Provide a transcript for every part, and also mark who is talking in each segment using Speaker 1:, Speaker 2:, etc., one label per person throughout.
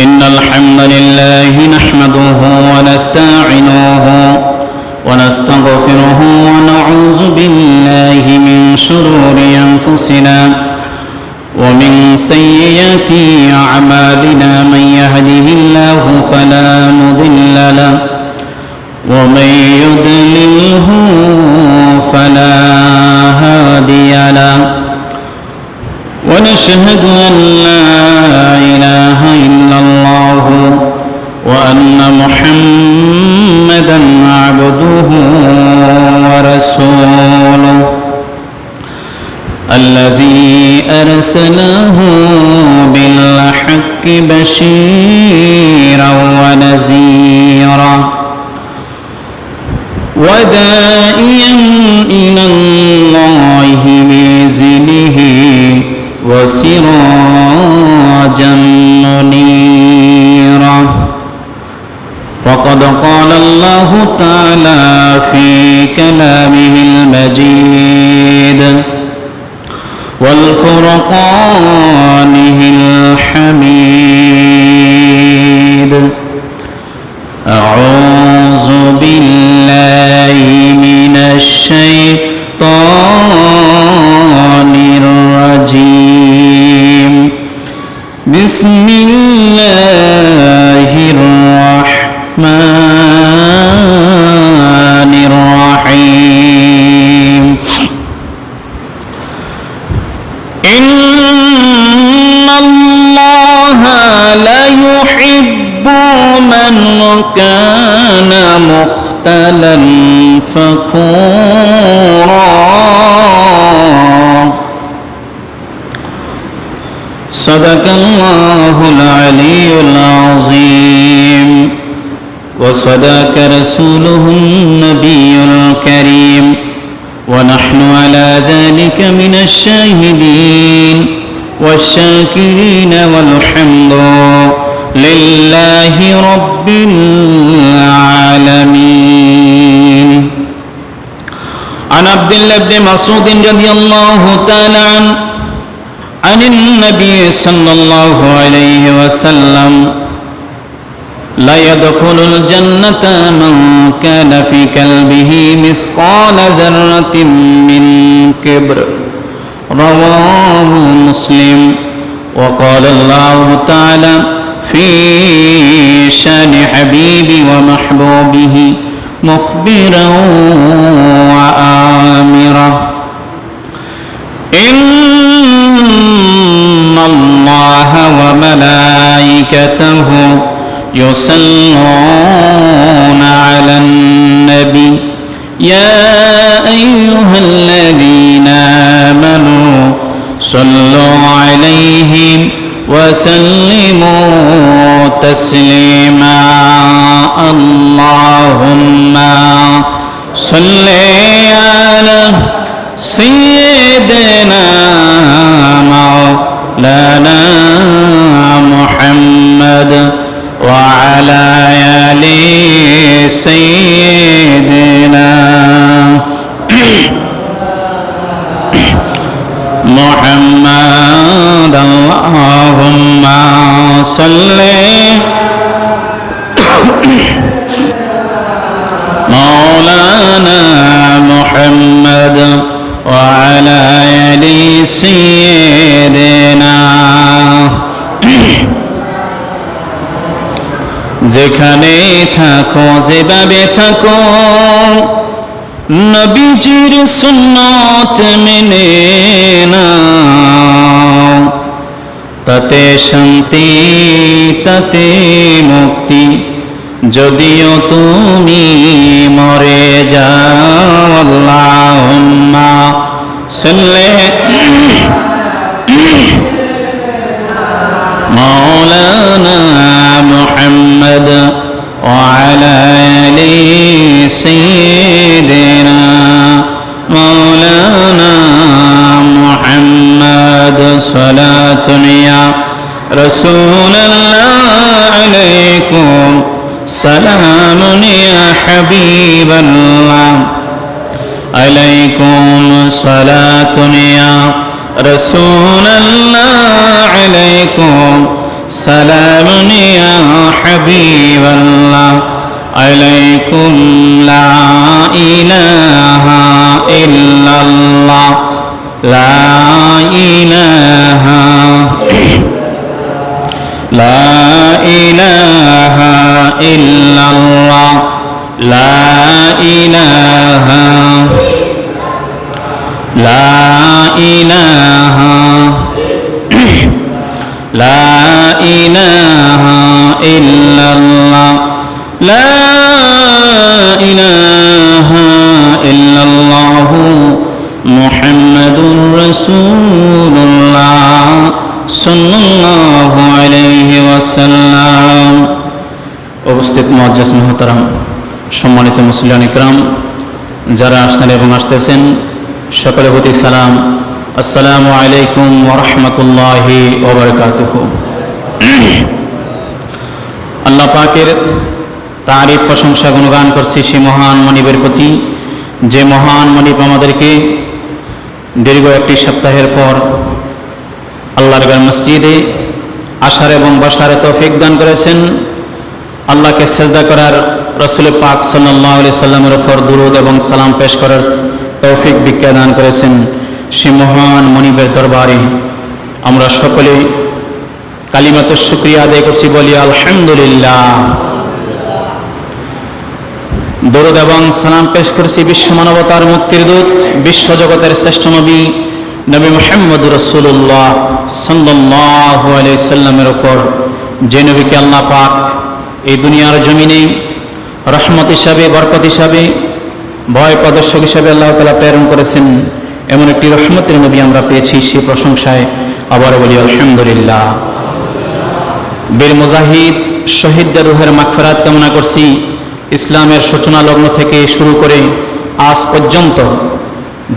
Speaker 1: إن الحمد لله نحمده ونستعينه ونستغفره ونعوذ بالله من شرور أنفسنا ومن سيئات أعمالنا من يهده الله فلا مضل له ومن يضلله فلا هادي له ونشهد أن لا إله إلا الله وأن محمدا عبده ورسوله الذي أرسله بالحق بشيرا ونذيرا وداعيا إلى الله بإذنه وسراجا منيرا فقد قال الله تعالى في كلامه المجيد والفرقانه الحميد أعوذ بالله من الشيطان الرجيم بسم الله الرحمن الرحيم إن الله لا يحب من كان مختالا فخورا صدق الله العلي العظيم وصدق رسوله النبي الكريم ونحن على ذلك من الشاهدين والشاكرين والحمد لله رب العالمين عن عبد الله بن مسعود رضي الله تعالى عنه عن النبي صلى الله عليه وسلم لا يدخل الجنة من كان في قلبه مثقال ذرة من كبر رواه مسلم وقال الله تعالى في شان حبيبي ومحبوبه مخبرا وآمرا إن الله وملائكته يصلون على النبي يا أيها الذين آمنوا صلوا عليه وسلموا تسليما اللهم صل على سيدنا مولانا محمد وعلى آل سيدنا محمد اللهم صل مولانا محمد وعلى آل سيدنا যেখানে থাকো যেভাবে থাকো নবীজির সুন্নাত মেনে নাও তাতে শান্তি তাতে মুক্তি যদিও তুমি মরে যাও আল্লাহুম্মা সাল্লি مولانا محمد وعلى آل سيدنا مولانا محمد صلاة يا رسول الله عليكم سلام يا حبيب الله عليكم صلاة يا رسول الله عليكم سلام يا حبيب الله عليكم لا إله إلا الله لا إله لا إله إلا الله لا إله لا إله لا إله إلا الله لا إله إلا الله محمد رسول الله صلى الله عليه وسلم উপস্থিত মুআজ্জাজ মুহতারাম, সম্মানিত মুসলিয়ান ইকরাম, যারা আসছেন এবং আসতেছেন সকলের প্রতি সালাম। আসসালামু আলাইকুম ওয়া রাহমাতুল্লাহি ওয়া বারাকাতুহু। আল্লাহ পাকের তারিফ প্রশংসা গুণগান করছি সেই মহান মনিবের প্রতি, যে মহান মনিব আমাদেরকে দীর্ঘ একটি সপ্তাহের পর আল্লাহর ঘর মসজিদে আসার এবং বসার তৌফিক দান করেছেন। আল্লাহকে সেজদা করার, রাসূল পাক সাল্লাল্লাহু আলাইহি সাল্লামের উপর দুরূদ এবং সালাম পেশ করার তৌফিক ভিক্ষা দান করেছেন সে মহান মনিবের দরবারে আমরা সকলে কালিমাতুশ শুকরিয়া আদায় করছি, বলি আলহামদুলিল্লাহ। দরুদ এবং সালাম পেশ করছি বিশ্ব মানবতার মুক্তির দূত, বিশ্ব জগতের শ্রেষ্ঠ নবী নবী মুহাম্মদ রাসূলুল্লাহ সাল্লাল্লাহু আলাইহি সাল্লামের উপর, যে নবীকে আল্লাহ পাক এই দুনিয়ার জমিনে রহমত হিসাবে, বরকত হিসাবে, ভয় প্রদর্শক হিসাবে আল্লাহ তাআলা প্রেরণ করেছেন। এমন একটি রহমতের নবী আমরা পেয়েছি, সেই প্রশংসায় আবার বলি আলহামদুলিল্লাহ। বীর মুজাহিদ শহীদদের রূহের মাগফিরাত কামনা করছি। ইসলামের সূচনা লগ্ন থেকে শুরু করে আজ পর্যন্ত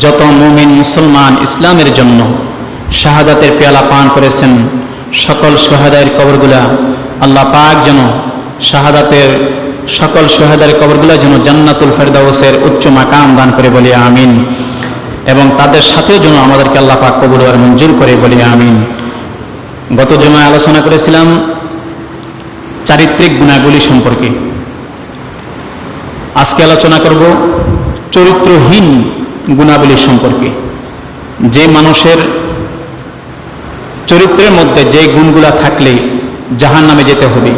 Speaker 1: যত মুমিন মুসলমান ইসলামের জন্য শাহাদাতের পেয়ালা পান করেছেন, সকল শাহাদাতের কবরগুলা আল্লাহ পাক যেন শাহাদাতের সকল শাহাদাতের কবরগুলা যেন জান্নাতুল ফেরদাউসের উচ্চ মাকাম দান করে, বলি আমিন। এবং তাদের সাথেও যেন আমাদেরকে আল্লাহ পাক কবুল আর মঞ্জুর করে, বলি আমিন। গত জুমায় আলোচনা করেছিলাম চারিত্রিক গুণাগুলি সম্পর্কে। আজকে আলোচনা করব চরিত্রহীন গুণাবলী সম্পর্কে। যে মানুষের চরিত্রের মধ্যে যে গুণগুলা থাকলে জাহান্নামে যেতে হবে,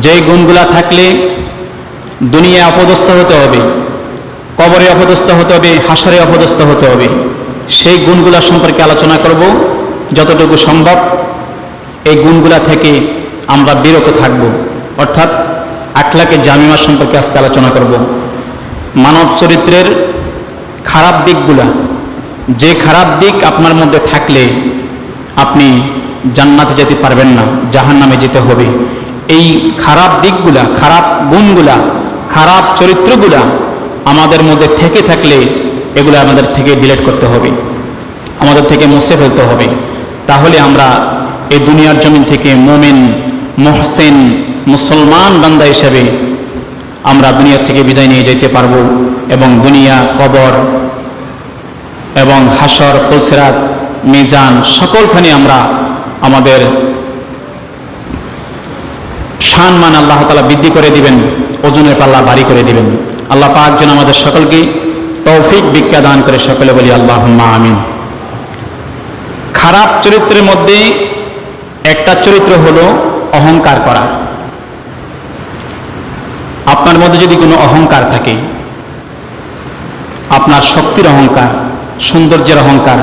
Speaker 1: যে গুণগুলা থাকলে দুনিয়া অপদস্থ হতে হবে, কবরে অপদস্থ হতে হবে, হাসরে অপদস্থ হতে হবে, সেই গুণগুলা সম্পর্কে আলোচনা করব। যতটুকু সম্ভব এই গুণগুলা থেকে আমরা বিরত থাকব, অর্থাৎ আখলাকে জামিমা সম্পর্কে আজকে আলোচনা করব। মানব চরিত্রের খারাপ দিকগুলা, যে খারাপ দিক আপনার মধ্যে থাকলে আপনি জান্নাতে যেতে পারবেন না, জাহান্নামে যেতে হবে। এই খারাপ দিকগুলা, খারাপ গুণগুলা, খারাপ চরিত্রগুলা আমাদের মধ্যে থেকে থাকলে এগুলো আমাদের থেকে ডিলিট করতে হবে, আমাদের থেকে মুছে ফেলতে হবে। তাহলে আমরা এই দুনিয়ার জমিন থেকে মুমিন, মুহসিন, মুসলমান বান্দা হিসেবে আমরা দুনিয়া থেকে বিদায় নিয়ে যেতে পারব এবং দুনিয়া, কবর এবং হাসর, ফুলসিরাত, মিজান সকলখানে আমরা আমাদের সম্মান আল্লাহ তাআলা বৃদ্ধি করে দিবেন, ওজনের পাল্লা ভারী করে দিবেন। আল্লাহ পাক যেন আমাদের সকলকে তৌফিক ভিক্ষা দান করে, সকলে বলি আল্লাহুম্মা আমিন। খারাপ চরিত্রের মধ্যে একটা চরিত্র হলো অহংকার করা। আপনার মধ্যে যদি কোনো অহংকার থাকে, আপনার শক্তির অহংকার, সৌন্দর্যের অহংকার,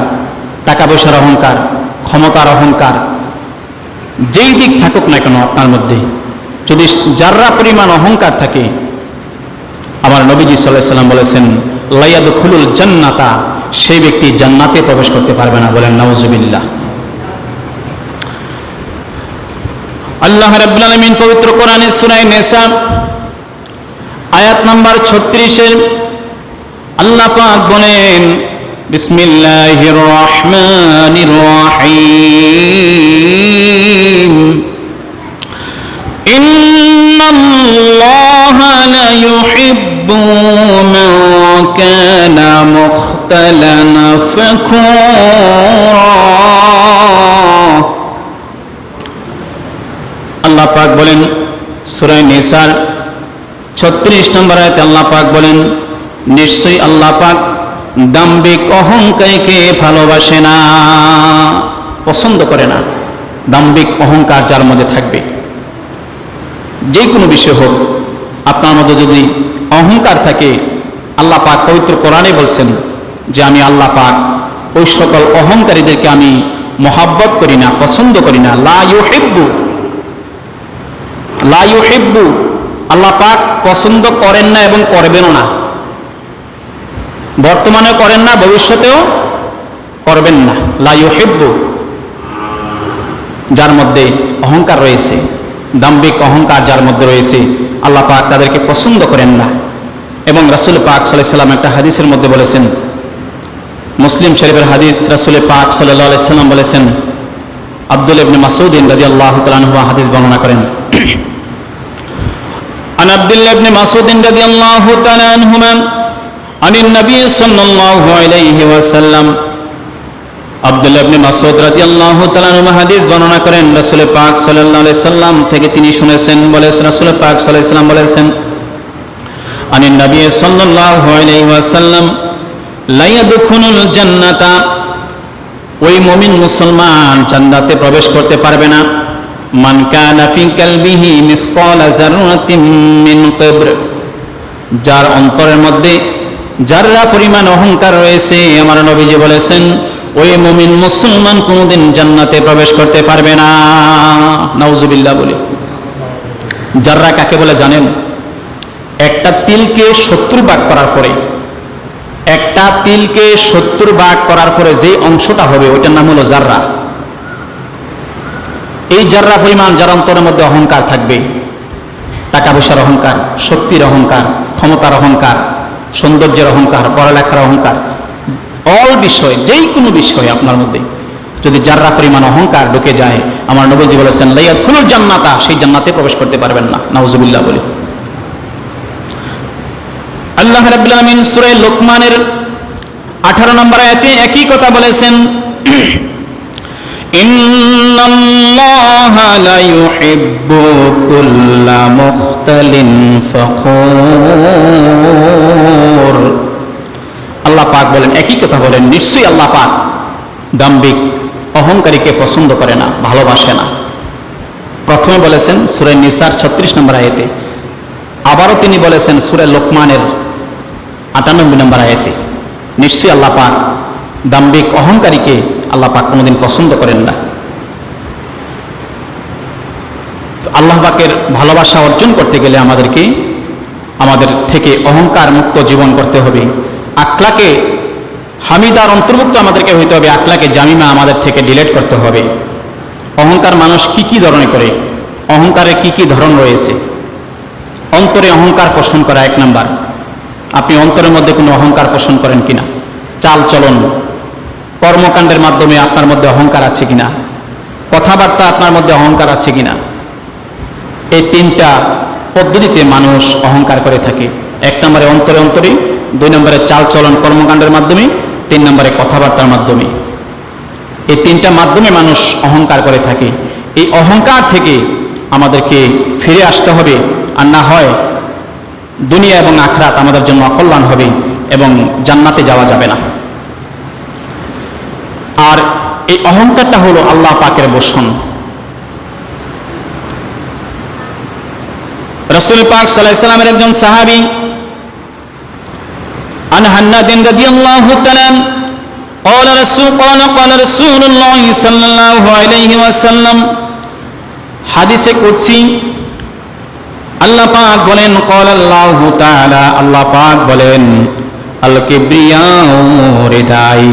Speaker 1: টাকা পয়সার অহংকার, ক্ষমতার অহংকার, যেই দিক থাকুক না কেন আপনার মধ্যে যদি যাররা পরিমাণ অহংকার থাকে, আমার নবীজি সাল্লাল্লাহু আলাইহি সাল্লাম বলেছেন লা ইয়াদখুলুল জান্নাতা, সেই ব্যক্তি জান্নাতে প্রবেশ করতে পারবে না, বলেন নাউজুবিল্লাহ। আল্লাহ রাব্বুল আলামিন পবিত্র কোরআনে সূরা নিসা আয়াত নাম্বার 36-এ আল্লাহ পাক বলেন বিসমিল্লাহির রহমানির রহিম ইন্নাল্লাহা লা ইউহিব্বু মান কানা মুখতালান ফাখুরা আল্লাহ পাক বলেন সূরা নিসার 36 নম্বর আয়াতে আল্লাহ পাক বলেন, নিশ্চয়ই আল্লাহ পাক দাম্ভিক অহংকারীকে ভালোবাসে না, পছন্দ করে না। দাম্ভিক অহংকার যার মধ্যে থাকবে, যে কোনো বিষয় হোক, আপনার মধ্যে যদি অহংকার থাকে, আল্লাহ পাক পবিত্র কোরআনে বলছেন যে আমি আল্লাহ পাক ওই সকল অহংকারীদেরকে আমি মহাব্বত করি না, পছন্দ করি না। লা ইউহিব্বু, আল্লাহ পাক পছন্দ করেন না এবং করবেনও না, বর্তমানে করেন না, ভবিষ্যতেও করবেন না। লা ইউহিব্বু, যার মধ্যে অহংকার রয়েছে, দাম্ভিক অহংকার যার মধ্যে রয়েছে, আল্লাহ পাক তাদেরকে পছন্দ করেন না। এবং রাসূল পাক সাল্লাল্লাহু আলাইহি সাল্লাম একটা হাদিসের মধ্যে বলেছেন, মুসলিম শরীফের হাদিস, রাসূল পাক সাল্লাল্লাহু আলাইহি সাল্লাম বলেছেন, আব্দুল্লাহ ইবনে মাসউদ রাদিয়াল্লাহু তাআলা আনহু হাদিস বর্ণনা করেন, আন আব্দুল্লাহ ইবনে মাসউদ রাদিয়াল্লাহু তাআলা আনহুমা আনিন নবী সাল্লাল্লাহু আলাইহি ওয়াসাল্লাম, আব্দুল্লাহ ইবনে মাসউদ রাদিয়াল্লাহু তাআলা আনহু হাদিস বর্ণনা করেন রাসূল পাক সাল্লাল্লাহু আলাইহি সাল্লাম থেকে, তিনি শুনেছেন, বলেছেন রাসূল পাক সাল্লাল্লাহু আলাইহি সাল্লাম বলেছেন, আনিন নবী সাল্লাল্লাহু আলাইহি ওয়াসাল্লাম লা ইয়াদখুলুল জান্নাতা, ওই মুমিন মুসলমান জান্নাতে প্রবেশ করতে পারবে না, মান কানা ফি কলবিহি মিসকাল যাররাতিন মিন কিবর, যার অন্তরের মধ্যে যাররা পরিমাণ অহংকার রয়েছে, আমার নবীজি বলেছেন ওই মুমিন মুসলমান কোনদিন জান্নাতে প্রবেশ করতে পারবে না। নাউজুবিল্লাহ বলি। যাররা কাকে বলে জানেন? একটা তিলকে 70 ভাগ করার পরে, একটা তিলকে 70 ভাগ করার পরে যে অংশটা হবে ওইটার নাম হলো জাররা। এই জাররা পরিমাণ যার অন্তরের মধ্যে অহংকার থাকবে, টাকা পয়সার অহংকার, শক্তির অহংকার, ক্ষমতার অহংকার, সৌন্দর্যের অহংকার, পড়ালেখার অহংকার, অল বিষয়, যেই কোনো বিষয় আপনার মধ্যে যদি জাররা পরিমাণ অহংকার ঢুকে যায়, আমার নবীজি বলেছেন লা ইয়াদখুলুল জান্নাতা, সেই জান্নাতে প্রবেশ করতে পারবেন না। নাউজুবিল্লাহ বলি। আল্লাহ রাব্বুল আলামিন সূরা লোকমানের 18 নম্বর আয়াতে একই কথা বলেছেন, ইন্নাল্লাহা লা ইউহিব্বু কুল্লা মুখতালিন ফাখুর। আল্লাহ পাক বলেন, একই কথা বলেন, নিশ্চয়ই আল্লাহ পাক দাম্ভিক অহংকারীকে পছন্দ করে না, ভালোবাসে না। প্রথমে বলেছেন সূরা নিসার 36 নম্বর আয়াতে, আবারও তিনি বলেছেন সূরা লোকমানের 98 নম্বর আয়াতে, নিশ্চয়ই আল্লাহ পাক দাম্ভিক অহংকারীকে আল্লাহ পাক কোনোদিন পছন্দ করেন না। আল্লাহ পাকের ভালোবাসা অর্জন করতে গেলে আমাদেরকে আমাদের থেকে অহংকার মুক্ত জীবন করতে হবে। আকলাকে হামিদার অন্তর্ভুক্ত আমাদেরকে হইতে হবে, আকলাকে জামিমা আমাদের থেকে ডিলিট করতে হবে। অহংকার মানুষ কি কি ধরনের করে, অহংকারের কি কি ধরন রয়েছে? অন্তরে অহংকার পোষণ করা 1 নাম্বার। আপনি অন্তরের মধ্যে কোনো অহংকার পোষণ করেন কিনা? চাল চলন, কর্মকাণ্ডের মাধ্যমে আপনার মধ্যে অহংকার আছে কিনা? কথাবার্তা আপনার মধ্যে অহংকার আছে কিনা? এই 3টা পদ্ধতিতে মানুষ অহংকার করে থাকে। 1 নম্বরে অন্তরে অন্তরে, 2 নম্বরে চাল চলন কর্মকাণ্ডের মাধ্যমে, 3 নম্বরে কথাবার্তার মাধ্যমে। এই 3টা মাধ্যমে মানুষ অহংকার করে থাকে। এই অহংকার থেকে আমাদেরকে ফিরে আসতে হবে, আর না হয় দুনিয়া এবং আখিরাত আমাদের জন্য অকল্যাণ হবে এবং জান্নাতে যাওয়া যাবে না। আর এই অহংকারটা হলো আল্লাহ পাকের বশন। রাসূল পাক সাল্লাল্লাহু আলাইহি সাল্লামের একজন সাহাবী আন হান্নাদিন রাদিয়াল্লাহু তাআলা قال رسول الله صلى الله عليه وسلم, হাদিসে কুদসি আল্লাহ পাক বলেন, قال الله تعالى, আল্লাহ পাক বলেন, আল কিবরিয়াউ রিদাই,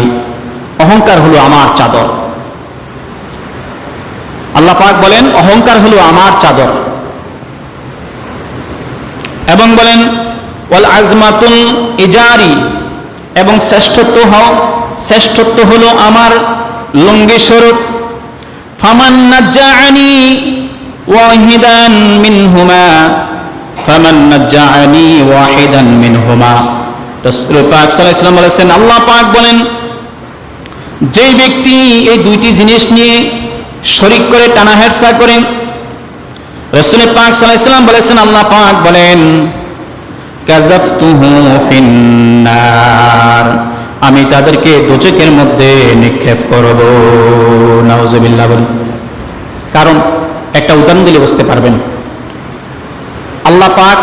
Speaker 1: অহংকার হলো আমার চাদর। আল্লাহ পাক বলেন অহংকার হলো আমার চাদর। এবং বলেন ওয়াল আজমাতুল ইজারি, এবং শ্রেষ্ঠত্ব হলো আমার লুঙ্গি স্বরূপ। ফামান নাজ্জাআনি ওয়াহিদান মিনহুমা, ফামান নাজ্জাআনি ওয়াহিদান মিনহুমা। রাসূল পাক সাল্লাল্লাহু আলাইহি ওয়াসাল্লাম বলেছেন, আল্লাহ পাক বলেন যেই ব্যক্তি এই 2টি জিনিস নিয়ে শরীক করে টানা হেরসা করেন, রাসূল পাক সাল্লাল্লাহু আলাইহি ওয়াসাল্লাম বলেছেন, আল্লাহ পাক বলেন কাযাফতুহু ফিন্নার, আমি তাদেরকে দোজখের মধ্যে নিক্ষেপ করব। নাউযুবিল্লাহ বলেন। কারণ একটা উদাহরণ দিলে বুঝতে পারবেন। আল্লাহ পাক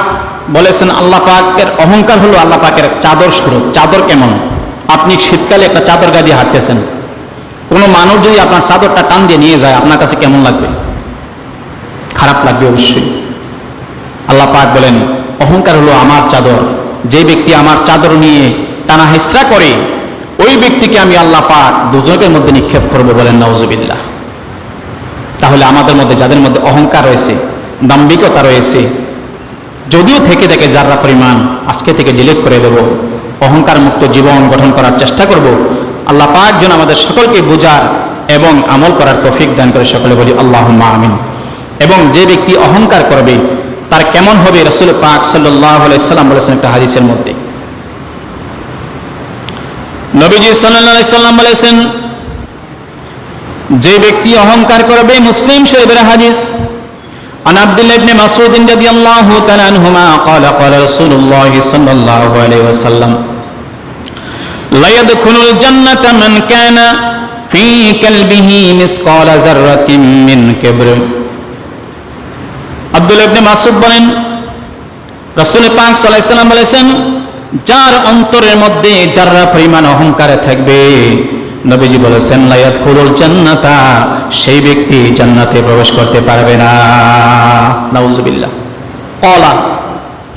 Speaker 1: বলেছেন, আল্লাহ পাকের অহংকার হলো আল্লাহ পাকের চাদর স্বরূপ। চাদর কেমন? আপনি শীতকালে একটা চাদর গায়ে দিয়ে হাঁটতেছেন, কোনো মানুষ যদি আপনার চাদরটা টান দিয়ে নিয়ে যায়, আপনার কাছে কেমন লাগবে? খারাপ লাগবে অবশ্যই। আল্লাহ পাক বলেন অহংকার হলো আমার চাদর, যে ব্যক্তি আমার চাদর নিয়ে টানা হেসরা করে ওই ব্যক্তিকে আমি আল্লাহ পাক দোজখের মধ্যে নিক্ষেপ করব। বলেন নাউযুবিল্লাহ। তাহলে আমাদের মধ্যে যাদের মধ্যে অহংকার রয়েছে, দাম্ভিকতা রয়েছে, যদিও থেকে থাকে যারা পরিমাণ, আজকে থেকে ডিলিট করে দেব। অহংকার মুক্ত জীবন গঠন করার চেষ্টা করব। আল্লাহ পাক যেন আমাদের সকলকে বোঝার এবং আমল করার তৌফিক দান করে। সকলে বলি আল্লাহুম্মা আমিন। এবং যে ব্যক্তি অহংকার করবে তার কেমন হবে? রাসূল পাক সাল্লাল্লাহু আলাইহি সাল্লাম বলেছেন একটা হাদিসের মধ্যে, নবীজি সাল্লাল্লাহু আলাইহি সাল্লাম বলেছেন যে ব্যক্তি অহংকার করবে, মুসলিম শরীফের হাদিস, عن عبد الله بن مسعود رضي الله تعالى عنهما قال قال رسول الله صلى الله عليه وسلم لا يدخل الجنة من كان في قلبه مثقال ذرة من كبر। আব্দুল্লাহ ইবনে মাসউদ বলেন রাসূল পাক সাল্লাল্লাহু আলাইহি সাল্লাম বলেছেন, যার অন্তরের মধ্যে যারা পরিমাণ অহংকার থাকবে, নবীজি বলেছেন লা ইয়াদখুলুল জান্নাতা, সেই ব্যক্তি জান্নাতে প্রবেশ করতে পারবে না। নাউযুবিল্লাহ। ক্বালা,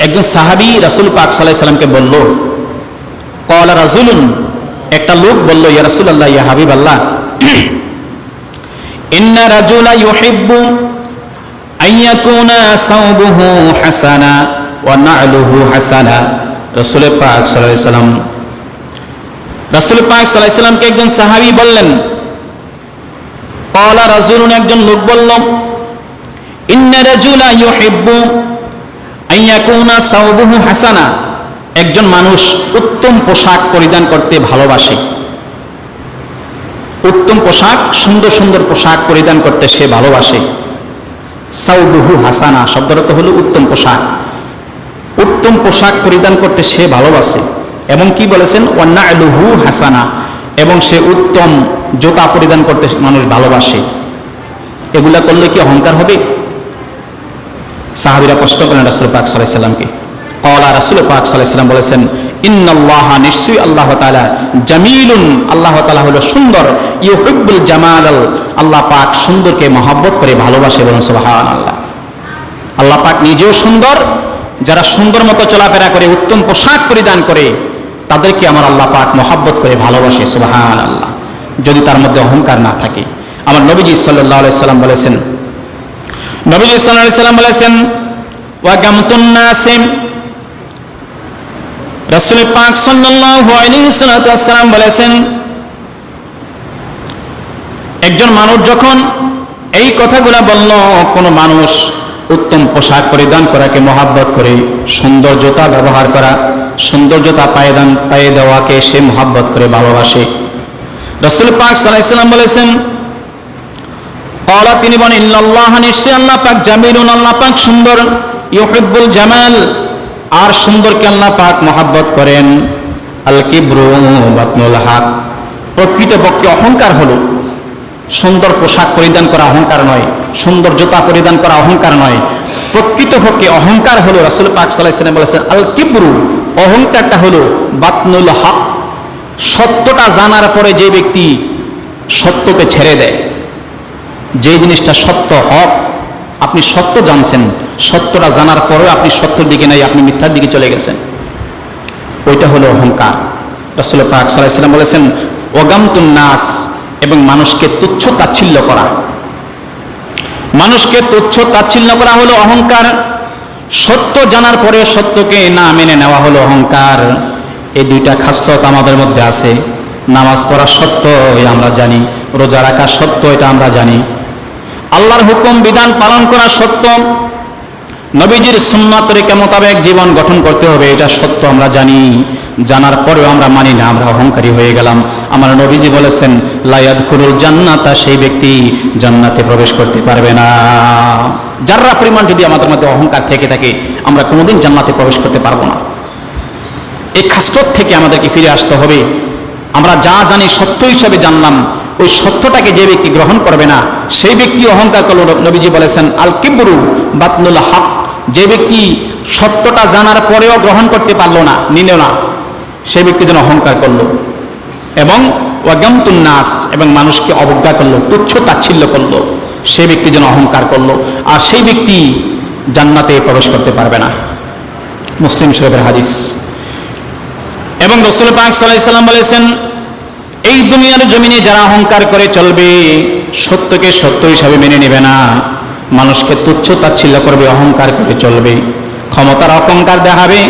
Speaker 1: একজন সাহাবী রাসূল পাক সাল্লাল্লাহু আলাইহি সাল্লামকে বলল, ক্বালা রাজুলুন, একটা লোক বলল, ইয়া রাসূলুল্লাহ, ইয়া হাবিবাল্লাহ, ইন্না রাজুলা ইউহিব্বু আইয়াকুনা সাওবুহু হাসানা ওয়া না'লুহু হাসানা। রাসূল পাক সাল্লাল্লাহু আলাইহি সাল্লাম রাসূল পাক সাল্লাল্লাহু আলাইহি সাল্লামকে একজন সাহাবী বললেন, ক্বালা রাজুলুন, একজন লোক বলল, ইন্না রাজুলা ইউহিব্বু আইয়াকুনা সাওবুহু হাসানা, একজন মানুষ উত্তম পোশাক পরিধান করতে ভালোবাসে। উত্তম পোশাক, সুন্দর সুন্দর পোশাক পরিধান করতে সে ভালোবাসে। সাওবুহু হাসানা শব্দের অর্থ হলো উত্তম পোশাক। উত্তম পোশাক পরিধান করতে সে ভালোবাসে। এবং কি বলেছেন? ওয়া না'লুহু হাসানা, এবং সে উত্তম জুতা পরিধান করতে মানুষ ভালোবাসে। এগুলা করলে কি অহংকার হবে? সাহাবীরা প্রশ্ন করেন রাসূল পাক সাল্লাল্লাহু আলাইহি সাল্লামকে। ক্বালা, রাসূল পাক সাল্লাল্লাহু আলাইহি সাল্লাম বলেছেন, ইন্নাল্লাহা, নিশ্চয়ই আল্লাহ তাআলা, জামিলুন, আল্লাহ তাআলা হলো সুন্দর, ইউহিব্বুল জামাল, আল্লাহ পাক সুন্দরকে মহব্বত করে ভালোবাসে। বলুন সুবহানাল্লাহ। আল্লাহ পাক নিজেও সুন্দর, যারা সুন্দর মতো চলাফেরা করে, উত্তম পোশাক পরিধান করে, তাদেরকে আমার আল্লাহ পাক মহব্বত করে ভালোবাসে। সুবহানাল্লাহ। যদি তার মধ্যে অহংকার না থাকে। আমার নবীজি সাল্লাল্লাহু আলাইহি সাল্লাম বলেছেন, নবীজি সাল্লাল্লাহু আলাইহি সাল্লাম বলেছেন, ওয়া গামতুন নাসিম, রাসূল পাক সাল্লাল্লাহু আলাইহি সাল্লাম বলেছেন, একজন মানুষ যখন এই কথাগুলো বলল, কোন মানুষ উত্তম পোশাক পরিধান করাকে মহব্বত করে, সুন্দর জুতা ব্যবহার করা, সুন্দর জুতা পায়ে দেওয়াকে সে মহব্বত করে ভালোবাসে। রাসূল পাক সাল্লাল্লাহু আলাইহি সাল্লাম বলেছেন, ক্বালা, তিনি বলেন, ইন্নাল্লাহা, নিশ্চয়ই আল্লাহ পাক, জামিলুন, আল্লাহ পাক সুন্দর, ইউহিব্বুল জামাল, আর সুন্দরকে আল্লাহ পাক মহব্বত করেন। আল কিবরু বাতনুল হক, প্রকৃতপক্ষে অহংকার হলো সুন্দর পোশাক পরিধান করা অহংকার নয়, সুন্দর জুতা পরিধান করা অহংকার নয়। প্রকৃতপক্ষে অহংকার হলো, রাসূল পাক সাল্লাল্লাহু আলাইহি সাল্লাম বলেছেন, আল কিবরু, অহংকারটা হলো বাতনুল হক, সত্যটা জানার পরে যে ব্যক্তি সত্যকে ছেড়ে দেয়। যে জিনিসটা সত্য, হক, আপনি সত্য জানছেন, সত্যটা জানার পরেও আপনি সত্যের দিকে নাই, আপনি মিথ্যার দিকে চলে গেছেন, ওইটা হলো অহংকার। রাসূল পাক সাল্লাল্লাহু আলাইহি সাল্লাম বলেছেন, ওয়াগামতুন নাস, এবং মানুষকে তুচ্ছ তাচ্ছিল্য করা। মানুষকে তুচ্ছ তাচ্ছিল্য করা হলো অহংকার। সত্য জানার পরে সত্যকে না মেনে নেওয়া হলো অহংকার। এই দুইটা খাসলত আমাদের মধ্যে আছে। নামাজ পড়া সত্য, আমরা জানি। রোজা রাখা সত্য, এটা আমরা জানি। আল্লাহর হুকুম বিধান পালন করা সত্য। নবীজির সুন্নাত তরিকা মোতাবেক জীবন গঠন করতে হবে, এটা সত্য আমরা জানি। জানার পরেও আমরা মানি না, আমরা অহংকারী হয়ে গেলাম। আমার নবীজি বলেছেন, লা ইয়াদখুলুল জান্নাতা, সেই ব্যক্তি জান্নাতে প্রবেশ করতে পারবে না। যাররা পরিমাণ যদি আমাদের মধ্যে অহংকার থেকে থাকে, আমরা কোনোদিন জান্নাতে প্রবেশ করতে পারবো না। এই খাসরত থেকে আমাদেরকে ফিরে আসতে হবে। আমরা যা জানি সত্য হিসাবে জানলাম, ওই সত্যটাকে যে ব্যক্তি গ্রহণ করবে না, সেই ব্যক্তি অহংকার করল। নবীজি বলেছেন, আল কিবরু বাতনুল হক, যে ব্যক্তি সত্যটা জানার পরেও গ্রহণ করতে পারলো না, নিল না, সেই ব্যক্তি যেন অহংকার করলো। এবং ওয়াগামতুন নাস, এবং মানুষকে অবজ্ঞা করলো, তুচ্ছ তাচ্ছিল্য করলো, সেই ব্যক্তি যেন অহংকার করলো। আর সেই ব্যক্তি জান্নাতে প্রবেশ করতে পারবে না। মুসলিম শরীফের হাদিস। এবং রাসূল পাক সাল্লাল্লাহু আলাইহি ওয়াসাল্লাম বলেছেন, এই দুনিয়ার জমিনে যারা অহংকার করে চলবে, সত্যকে সত্য হিসাবে মেনে নেবে না, মানুষকে তুচ্ছ তাচ্ছিল্য করবে, অহংকার করে চলবে, ক্ষমতার অহংকার দেখাবে,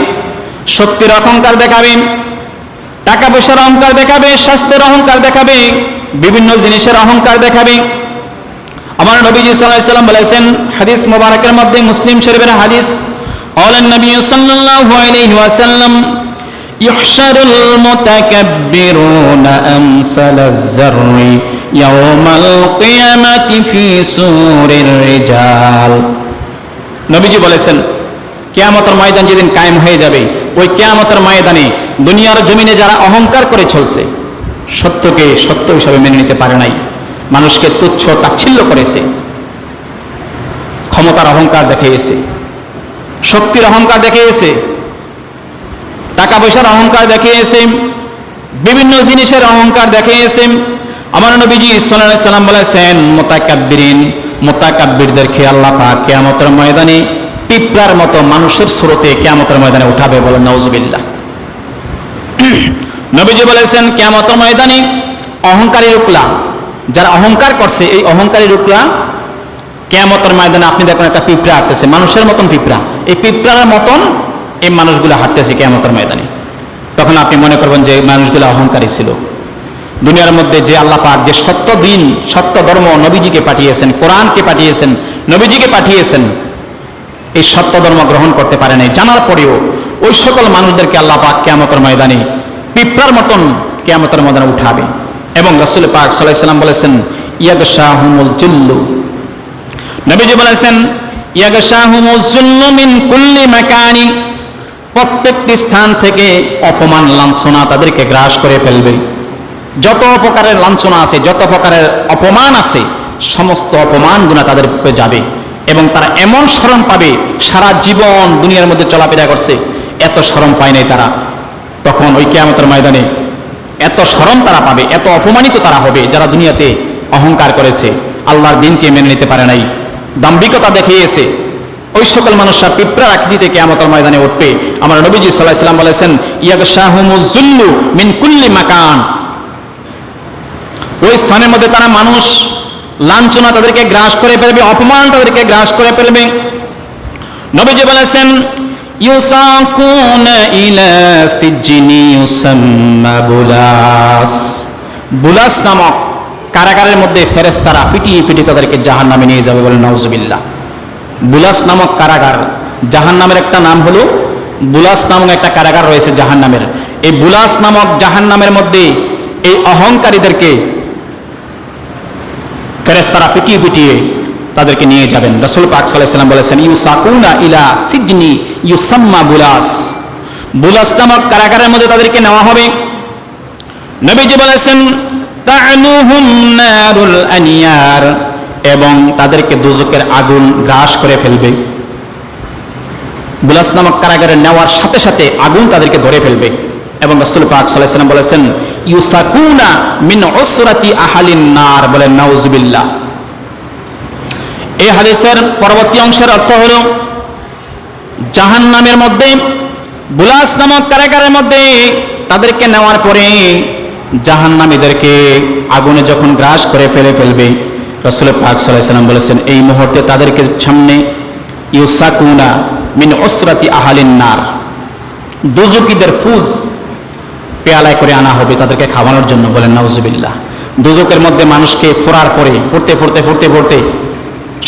Speaker 1: শক্তির অহংকার দেখাবে, টাকা পয়সার অহংকার দেখাবে, স্বাস্থ্যের অহংকার দেখাবে, বিভিন্ন জিনিসের অহংকার দেখাবে। আমার নবীজি সাল্লাল্লাহু আলাইহি ওয়াসাল্লাম বলেছেন, হাদিস মুবারকের মধ্যে, মুসলিম শরীফের হাদিস, ক্বালান নবী সাল্লাল্লাহু আলাইহি ওয়াসাল্লাম, ইহশারুল মুতাকাব্বিরুনা আমসালাজ যাররি ইয়াওমাল কিয়ামাতি ফি সুরির রিজাল। নবীজি বলেছেন, কিয়ামতের ময়দান যেদিন কায়েম হয়ে যাবে, ওই কিয়ামতের ময়দানে দুনিয়ার জমিনে যারা অহংকার করে চলছে, সত্যকে সত্য হিসাবে মেনে নিতে পারে নাই, মানুষকে তুচ্ছ তাচ্ছিল্য করেছে, ক্ষমতার অহংকার দেখিয়েছে, শক্তির অহংকার দেখিয়েছে, টাকা পয়সার অহংকার দেখিয়েছে, বিভিন্ন জিনিসের অহংকার দেখিয়েছে। আমার নবীজি সাল্লাল্লাহু আলাইহি ওয়াসাল্লাম বলেছেন, মুতাকাব্বিরদেরকে আল্লাহ পাক কিয়ামতের ময়দানে পিঁপড়ার মতো মানুষের স্রোতে কিয়ামতের ময়দানে উঠাবে, বলেন নাউজুবিল্লাহ। নবীজি বলেছেন, কিয়ামতের ময়দানে অহংকারী লোকরা, যারা অহংকার করছে, এই অহংকারী লোকরা কিয়ামতের ময়দানে, আপনি দেখুন একটা পিঁপড়া হাঁটতেছে, মানুষের মতন পিঁপড়া, এই পিঁপড়ার মতন এই মানুষগুলো হাঁটতেছে কিয়ামতের ময়দানে। তখন আপনি মনে করবেন যে মানুষগুলো অহংকারী ছিল। দুনিয়ার মধ্যে যে আল্লাহ পাক যে সত্য দিন, সত্য ধর্ম নবীজিকে পাঠিয়েছেন, কোরআনকে পাঠিয়েছেন, নবীজিকে পাঠিয়েছেন, এই সত্য ধর্ম গ্রহণ করতে পারে নাই, জানার পরেও ওই সকল মানুষদেরকে আল্লাহ পাক কিয়ামতের ময়দানে পিঁপড়ার মতন কিয়ামতের ময়দানে উঠাবে। এবং রাসূল পাক সাল্লাল্লাহু আলাইহি ওয়াসাল্লাম বলেছেন, ইয়াগশাহুমুল যুল্লু, নবীজি বলেছেন, ইয়াগশাহুমুল যুল্লু মিন কুল্লি মাকানি, প্রত্যেকটি স্থান থেকে অপমান লাঞ্ছনা তাদেরকে গ্রাস করে ফেলবে। যত প্রকারের লাঞ্ছনা আছে, যত প্রকারের অপমান আছে, সমস্ত অপমানগুলো তাদের উপরে যাবে। এবং তারা এমন শরম পাবে, সারা জীবন দুনিয়ার মধ্যে চলাফেরা করছে, এত শরম পায় নাই তারা। তখন ওই কিয়ামতের ময়দানে এত শরম তারা পাবে, এত অপমানিত তারা হবে, যারা দুনিয়াতে অহংকার করেছে, আল্লাহর দিনকে মেনে নিতে পারে নাই, দাম্ভিকতা দেখিয়েছে, ওই সকল মানুষরা পিঁপড়ার আকৃতিতে কিয়ামতের ময়দানে উঠবে। আমার নবীজি সাল্লাল্লাহু আলাইহি ওয়াসাল্লাম বলেছেন, ইয়াগশাহুমুজ যুল্লু মিন কুল্লি মাকান, ওই স্থানের মধ্যে তারা মানুষ লাঞ্ছনা তাদেরকে গ্রাস করে ফেলবে, অপমান তাদেরকে গ্রাস করে ফেলবে। নবীজি বলেছেন, ইউসাকুনা ইলা সিজনি ইউসাম্মা বুলাস, বুলাস নামক কারাগারের মধ্যে ফেরেশতারা পিটিয়ে পিটিয়ে তাদেরকে জাহান্নামে নিয়ে যাবে, বলেন নাউজুবিল্লাহ। বুলাস নামক কারাগার, জাহান্নামের একটা নাম হলো বুলাস নামক একটা কারাগার রয়েছে জাহান্নামের। এই বুলাস নামক জাহান্নামের মধ্যে এই অহংকারীদেরকে ফেরেশতারা পিটিয়ে পিটিয়ে তাদেরকে নিয়ে যাবেন। রাসূল পাক সাল্লাল্লাহু আলাইহি ওয়াসাল্লাম বলেছেন, ইউসাকুনা ইলা সিজনি ইউসাম্মা বুলাস, বুলাস নামক কারাগারের মধ্যে তাদেরকে নেওয়া হবে। নবীজি বলেছেন, তা'লুহুম নারুল আনিয়ার, এবং তাদেরকে দোজখের আগুন গ্রাস করে ফেলবে। বুলাস নামক কারাগারে নেওয়ার সাথে সাথে আগুন তাদেরকে ধরে ফেলবে। এবং রাসূল পাক সাল্লাল্লাহু আলাইহি ওয়াসাল্লাম বলেছেন, ইউসাকুনা মিন উসরাতি আহলিন নার, বলেন নাউজুবিল্লাহ। এই হাদিসের পরবর্তী অংশের অর্থ হলো, জাহান্নামের মধ্যে, বুলাস নামক কারাগারের মধ্যে তাদেরকে নেওয়ার পরে জাহান্নামীদেরকে আগুনে যখন গ্রাস করে ফেলবে, রাসূল পাক সাল্লাল্লাহু আলাইহি ওয়াসাল্লাম বলেছেন, এই মুহূর্তে তাদেরকে সামনে ইউসাকুনা মিন উসরাতি আহলিন নার, দোজখীদের ফুজ পেয়ালায় করে আনা হবে তাদেরকে খাওয়ানোর জন্য, বলেন নাউজুবিল্লাহ। দোজখের মধ্যে মানুষকে ফোড়ার পরে ফুটতে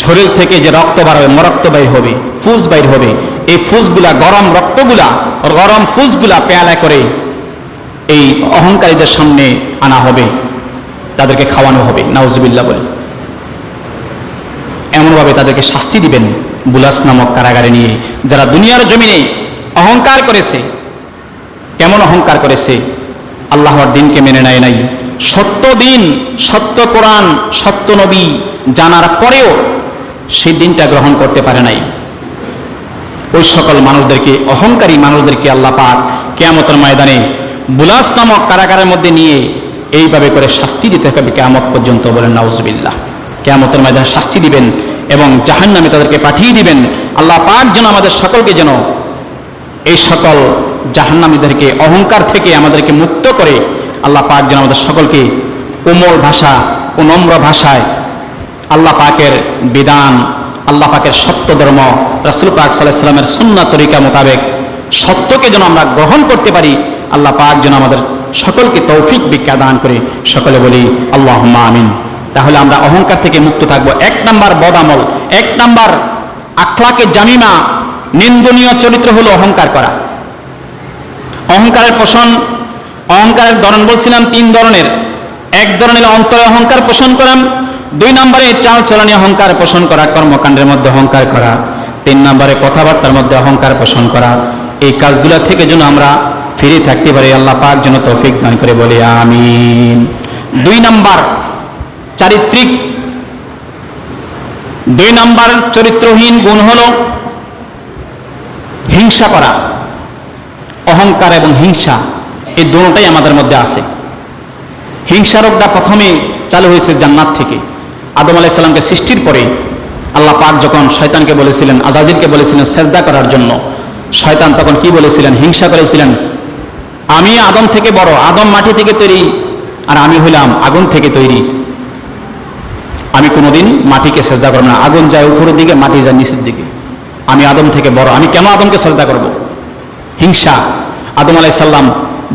Speaker 1: শরীর থেকে যে রক্ত বার হবে, মরক্ত বাইর হবে, ফুজ বাইর হবে, এই ফুজগুলা, গরম রক্তগুলা, গরম ফুজগুলা পেয়ালায় করে এই অহংকারীদের সামনে আনা হবে, তাদেরকে খাওয়ানো হবে, নাউজুবিল্লাহ বলে। এমন কঠোরভাবে তাদেরকে শাস্তি দিবেন বুলাস নামক কারাগারে নিয়ে। যারা দুনিয়ার জমিনে অহংকার করেছে, কেমন অহংকার করেছে? আল্লাহর দিনকে মেনে নেয় নাই, সত্য দিন, সত্য কোরআন, সত্য নবী জানার পরেও সেই দিনটা গ্রহণ করতে পারে নাই। ওই সকল মানুষদেরকে, অহংকারী মানুষদেরকে আল্লাহ পাক কিয়ামতের ময়দানে বুলাস নামক কারাগারের মধ্যে নিয়ে এইভাবে করে শাস্তি দিতে হবে কিয়ামত পর্যন্ত। বলেন নাউজুবিল্লাহ। কিয়ামতের ময়দানে শাস্তি দিবেন এবং জাহান্নামে তাদেরকে পাঠিয়ে দিবেন। আল্লাহ পাক যেন আমাদের সকলকে যেন এই সকল জাহান্নামীদেরকে অহংকার থেকে আমাদেরকে মুক্ত করে আল্লাহ পাক যেন আমাদের সকলকে কোমল ভাষা ও নম্র ভাষায় আল্লাহ পাকের বিধান, আল্লাহ পাকের সত্য ধর্ম, রাসূল পাক সাল্লাল্লাহু আলাইহি ওয়াসাল্লামের সুন্নাহ তরিকা মোতাবেক সত্যকে যেন আমরা গ্রহণ করতে পারি। আল্লাহ পাক যেন আমাদের সকলকে তৌফিক ভিক্ষা দান করে। সকলে বলি আল্লাহুম্মা আমিন। তাহলে আমরা অহংকার থেকে মুক্ত থাকবো। 1 নাম্বার বদামল, 1 নাম্বার আখলাকে জামিমা, নিন্দনীয় চরিত্র হলো অহংকার করা। অহংকারের পোষণ, অহংকারের ধরন বলছিলাম 3 ধরনের। 1 ধরনের অন্তরে অহংকার পোষণ করা, 2 নম্বরে চাল চলনে অহংকার পোষণ করা, কর্মকাণ্ডের মধ্যে অহংকার করা, 3 নম্বরে কথাবার্তার মধ্যে অহংকার পোষণ করা। এই কাজগুলো থেকে যেন আমরা ফিরে থাকতে পারি, আল্লাহ পাক যেন তৌফিক দান করে, বলি আমিন। 2 নম্বর চারিত্রিক, 2 নম্বর চরিত্রহীন গুণ হলো হিংসা করা। অহংকার এবং হিংসা এই দুটোটাই আমাদের মধ্যে আছে। হিংসা রোগটা প্রথমে চালু হয়েছে জান্নাত থেকে। আদম আলাইহিস সালামকে সৃষ্টির পরে আল্লাহ পাক যখন শয়তানকে বলেছিলেন, আজাজিলকে বলেছিলেন সেজদা করার জন্য, শয়তান তখন কি বলেছিলেন? হিংসা করেছিলেন, আমি আদম থেকে বড়, আদম মাটি থেকে তৈরি আর আমি হইলাম আগুন থেকে তৈরি, আমি কোনোদিন মাটিকে সেজদা করব না। আগুন যায় উপরের দিকে, মাটি যায় নিচের দিকে, আমি আদম থেকে বড়, আমি কেন আদমকে সেজদা করব? হিংসা। আদম আলাইহিস সালাম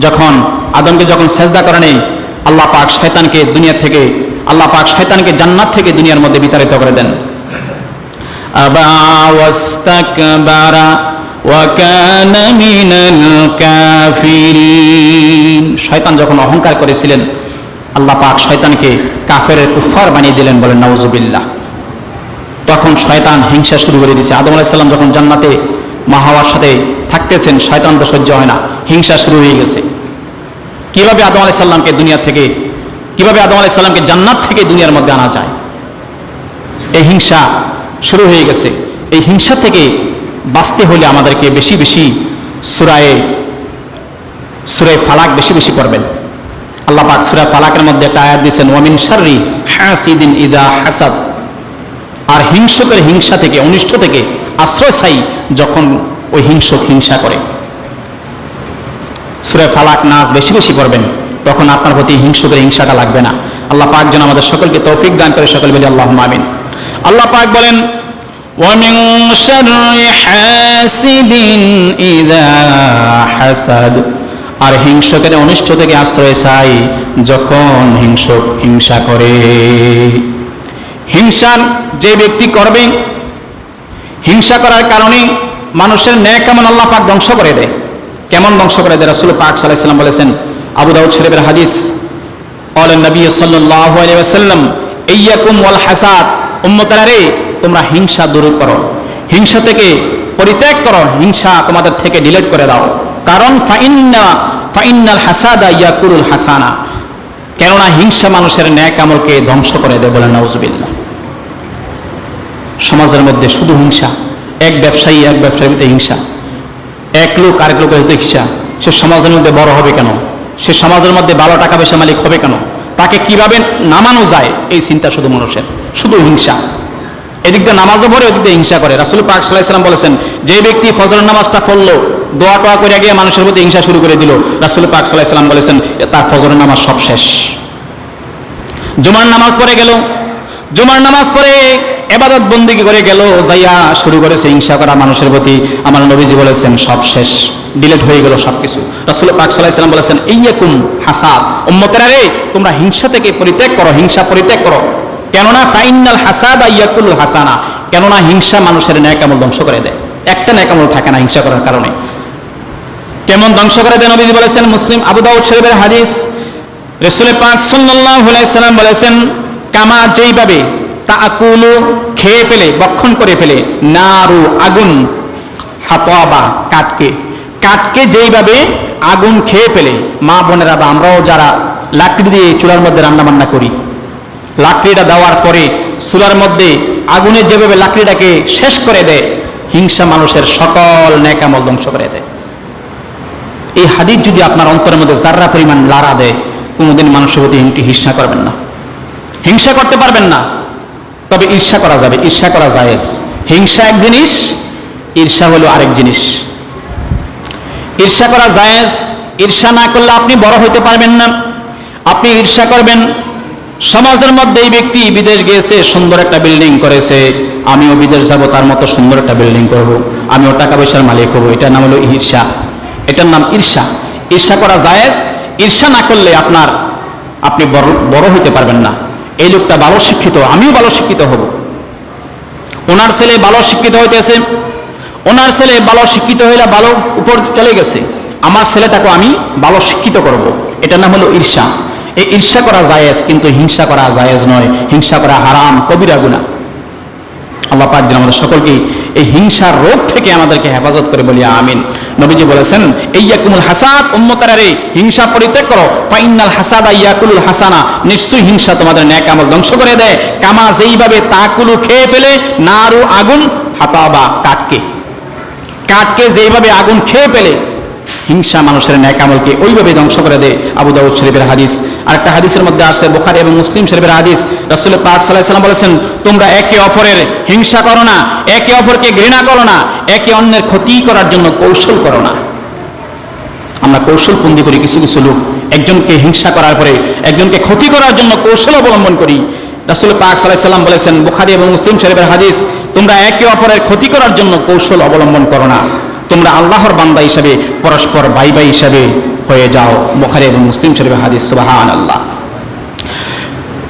Speaker 1: যখন আদমকে যখন সেজদা করে নেই, আল্লাহ পাক শয়তানকে দুনিয়া থেকে, আল্লাহ পাক শয়তানকে জান্নাত থেকে দুনিয়ার মধ্যে বিতাড়িত করে দেন। আবা ওয়াস্তাকবারা ওয়া কানা মিনাল কাফিরিন। শয়তান যখন অহংকার করেছিলেন, আল্লাহ পাক শয়তানকে কাফেরের কুফার বানিয়ে দিলেন। বলেন নাউজুবিল্লাহ। তখন শয়তান হিংসা শুরু করে দিয়েছে। আদম আলাইহিস সালাম যখন জান্নাতে মা হাওয়ার সাথে থাকতেছেন, শয়তান তো সহ্য হয় না, হিংসা শুরু হয়ে গেছে। কিভাবে আদম আলাইহিস সালামকে দুনিয়া থেকে, কিভাবে আদম আলাইহিস সালামকে জান্নাত থেকে দুনিয়ার মধ্যে আনা যায়? এই হিংসা শুরু হয়ে গেছে। এই হিংসা থেকে বাঁচতে হলে আমাদেরকে বেশি বেশি সূরা ফালাক বেশি বেশি পড়বেন। আল্লাহ পাক সূরা ফালাকের মধ্যে একটা আয়াত দিয়েছেন, ওয়া মিন শাররি হাসিদিন ইযা হাসাদ। আর হিংসকের হিংসা থেকে, অনিষ্ট থেকে আশ্রয় চাই যখন ওই হিংসক হিংসা করে। সূরা ফালাক, নাস বেশি বেশি পড়বেন, তখন আপনার প্রতি হিংসকের হিংসাটা লাগবে না। আল্লাহ পাক যেন আমাদের সকলকে তৌফিক দান করে। সকলে বলি আল্লাহুম্মা আমিন। আল্লাহ পাক বলেন, ওয়া মিন শাররি হাসিদিন ইযা হাসাদ। আর হিংসকের অনিষ্ট থেকে আশ্রয় চাই যখন হিংসক হিংসা করে। হিংসা যে ব্যক্তি করবে, হিংসা করার কারণে মানুষের ন্যাক আমল আল্লাহ পাক ধ্বংস করে দেয়। কেমন ধ্বংস করে দেয়? রাসূল পাক সাল্লাল্লাহু আলাইহি ওয়াসাল্লাম বলেছেন, আবু দাউদ শরীফের হাদিস, ক্বালা নবী সাল্লাল্লাহু আলাইহি ওয়াসাল্লাম, ইয়্যাকুম ওয়াল হাসাদ। উম্মতেরা রে, তোমরা হিংসা দূর করো, হিংসা থেকে পরিত্যাগ করো, হিংসা তোমাদের থেকে ডিলিট করে দাও। কারণ ফাইন্নাল হাসাদা ইয়াকুলুল হাসানা। কেননা হিংসা মানুষের ন্যাক আমলকে ধ্বংস করে দেয়। বলেন নাউজুবিল্লাহ। সমাজের মধ্যে শুধু হিংসা, এক ব্যবসায়ীর ভিতরে হিংসা, এক লোক আরেক লোকের ভিতরে হিংসা। সে সমাজের মধ্যে বড় হবে কেন? সে সমাজের মধ্যে ভালো টাকা পয়সা মালিক হবে কেন? তাকে কিভাবে নামানো যায়, এই চিন্তা শুধু মানুষের, শুধু হিংসা। এদিক দিয়ে নামাজও পড়ে, ওদিক দিয়ে হিংসা করে। রাসূল পাক সাল্লাল্লাহু আলাইহি ওয়াসাল্লাম বলেছেন, যে ব্যক্তি ফজরের নামাজটা পড়লো, দোয়া টোয়া করে গিয়ে মানুষের প্রতি হিংসা শুরু করে দিল, রাসূল পাক সাল্লাল্লাহু আলাইহি ওয়াসাল্লাম বলেছেন তার ফজরের নামাজ সব শেষ। জুমার নামাজ পড়ে গেল, জুমার নামাজ পড়ে ইবাদত বন্দেগী করে গেল, যাইয়া শুরু করেছে হিংসা করা মানুষের প্রতি, আমার নবীজি বলেছেন সব শেষ, ডিলিট হয়ে গেল সবকিছু। রাসূল পাক সাল্লাল্লাহু আলাইহি ওয়াসাল্লাম বলেছেন, ইয়্যাকুম হাসাদ। উম্মতেরা রে, তোমরা হিংসা থেকে পরিত্যাগ করো, হিংসা পরিত্যাগ করো। কেননা ফাইন্নাল হাসাদা ইয়াকুলুল হাসানা। কেননা হিংসা মানুষের ন্যাক আমল ধ্বংস করে দেয়। একটা ন্যাক আমল থাকে না হিংসা করার কারণে। কেমন ধ্বংস করে দেয় নবীজি বলেছেন, মুসলিম আবু দাউদ শরীফের হাদিস, রাসূল পাক সাল্লাল্লাহু আলাইহি ওয়াসাল্লাম বলেছেন, কামা যেইভাবে তাকুলু খেয়ে ফেলে, ভক্ষণ করে ফেলে, নারু আগুন, হাতাবা কাঠকে যেইভাবে আগুন খেয়ে ফেলে। মা বোনেরা বা আমরাও যারা লাকড়ি দিয়ে চুলার মধ্যে রান্না বান্না করি, লাকড়িটা দেওয়ার পরে চুলার মধ্যে আগুনের যেভাবে লাকড়িটাকে শেষ করে দেয়, হিংসা মানুষের সকল নেক আমল ধ্বংস করে দেয়। এই হাদিস যদি আপনার অন্তরের মধ্যে যাররা পরিমাণ লাড়া দেয়, কোনোদিন মানুষের প্রতি হিংসা করবেন না, হিংসা করতে পারবেন না। তবে ঈর্ষা করা যাবে, ঈর্ষা করা জায়েজ। হিংসা এক জিনিস, ঈর্ষা হলো আরেক জিনিস। ঈর্ষা করা জায়েজ। ঈর্ষা না করলে আপনি বড় হইতে পারবেন না। আপনি ঈর্ষা করবেন, সমাজের মধ্যে এই ব্যক্তি বিদেশ গিয়েছে, সুন্দর একটা বিল্ডিং করেছে, আমিও বিদেশ যাব, তার মতো সুন্দর একটা বিল্ডিং করব, আমিও টাকা পয়সার মালিক হবো। এটার নাম হলো ঈর্ষা, এটার নাম ঈর্ষা। ঈর্ষা করা জায়েজ। ঈর্ষা না করলে আপনি বড় হইতে পারবেন না। এই লোকটা ভালো শিক্ষিত, আমিও ভালো শিক্ষিত হব। ওনার ছেলে ভালো শিক্ষিত হইতেছে, ওনার ছেলে ভালো শিক্ষিত হইলে ভালো উপর চলে গেছে, আমার ছেলেটাকে আমি ভালো শিক্ষিত করব। এটার নাম হলো ঈর্ষা। এই ঈর্ষা করা জায়েজ, কিন্তু হিংসা করা জায়েজ নয়। হিংসা করা হারাম, কবিরা গুনাহ। আল্লাহ পাক যেন আমাদের সকলকে এই হিংসার রোগ থেকে আমাদেরকে হেফাজত করে বলি আমিন। নবীজি বলেছেন, ইয়াকুমুল হাসাদ, উম্মতেরা রে হিংসা পরিত্যাগ করো, ফাইনাল হাসাদা ইয়াকুলুল হাসানা, নিশ্চয়ই হিংসা তোমাদের নেক আমল ধ্বংস করে দেয়। কামা যেইভাবে তাকুলু খেয়ে ফেলে, নারু আগুন, হাতাবা কাঠকে যেইভাবে আগুন খেয়ে ফেলে, হিংসা মানুষের নেক আমলকে ওইভাবে ধ্বংস করে দেয়। আবু দাউদ শরীফের হাদিস। আরেকটা হাদিসের মধ্যে আছে, বুখারী এবং মুসলিম শরীফের হাদিস, রাসূল পাক সাল্লাল্লাহু আলাইহি ওয়াসাল্লাম বলেছেন, তোমরা একে অপরের হিংসা করো না, একে অপরকে ঘৃণা করো না, একে অন্যের ক্ষতি করার জন্য কৌশল করো না। আমরা কৌশলবন্দি করি, কিছু কিছু লোক একজনকে হিংসা করার পরে একজনকে ক্ষতি করার জন্য কৌশল অবলম্বন করি। রাসূল পাক সাল্লাল্লাহু আলাইহি ওয়াসাল্লাম বলেছেন, বুখারী এবং মুসলিম শরীফের হাদিস, তোমরা একে অপরের ক্ষতি করার জন্য কৌশল অবলম্বন করো না, তোমরা আল্লাহর বান্দা হিসাবে পরস্পর ভাই ভাই হিসাবে হয়ে যাও। বুখারী এবং মুসলিম শরীফের হাদিস। সুবহানাল্লাহ।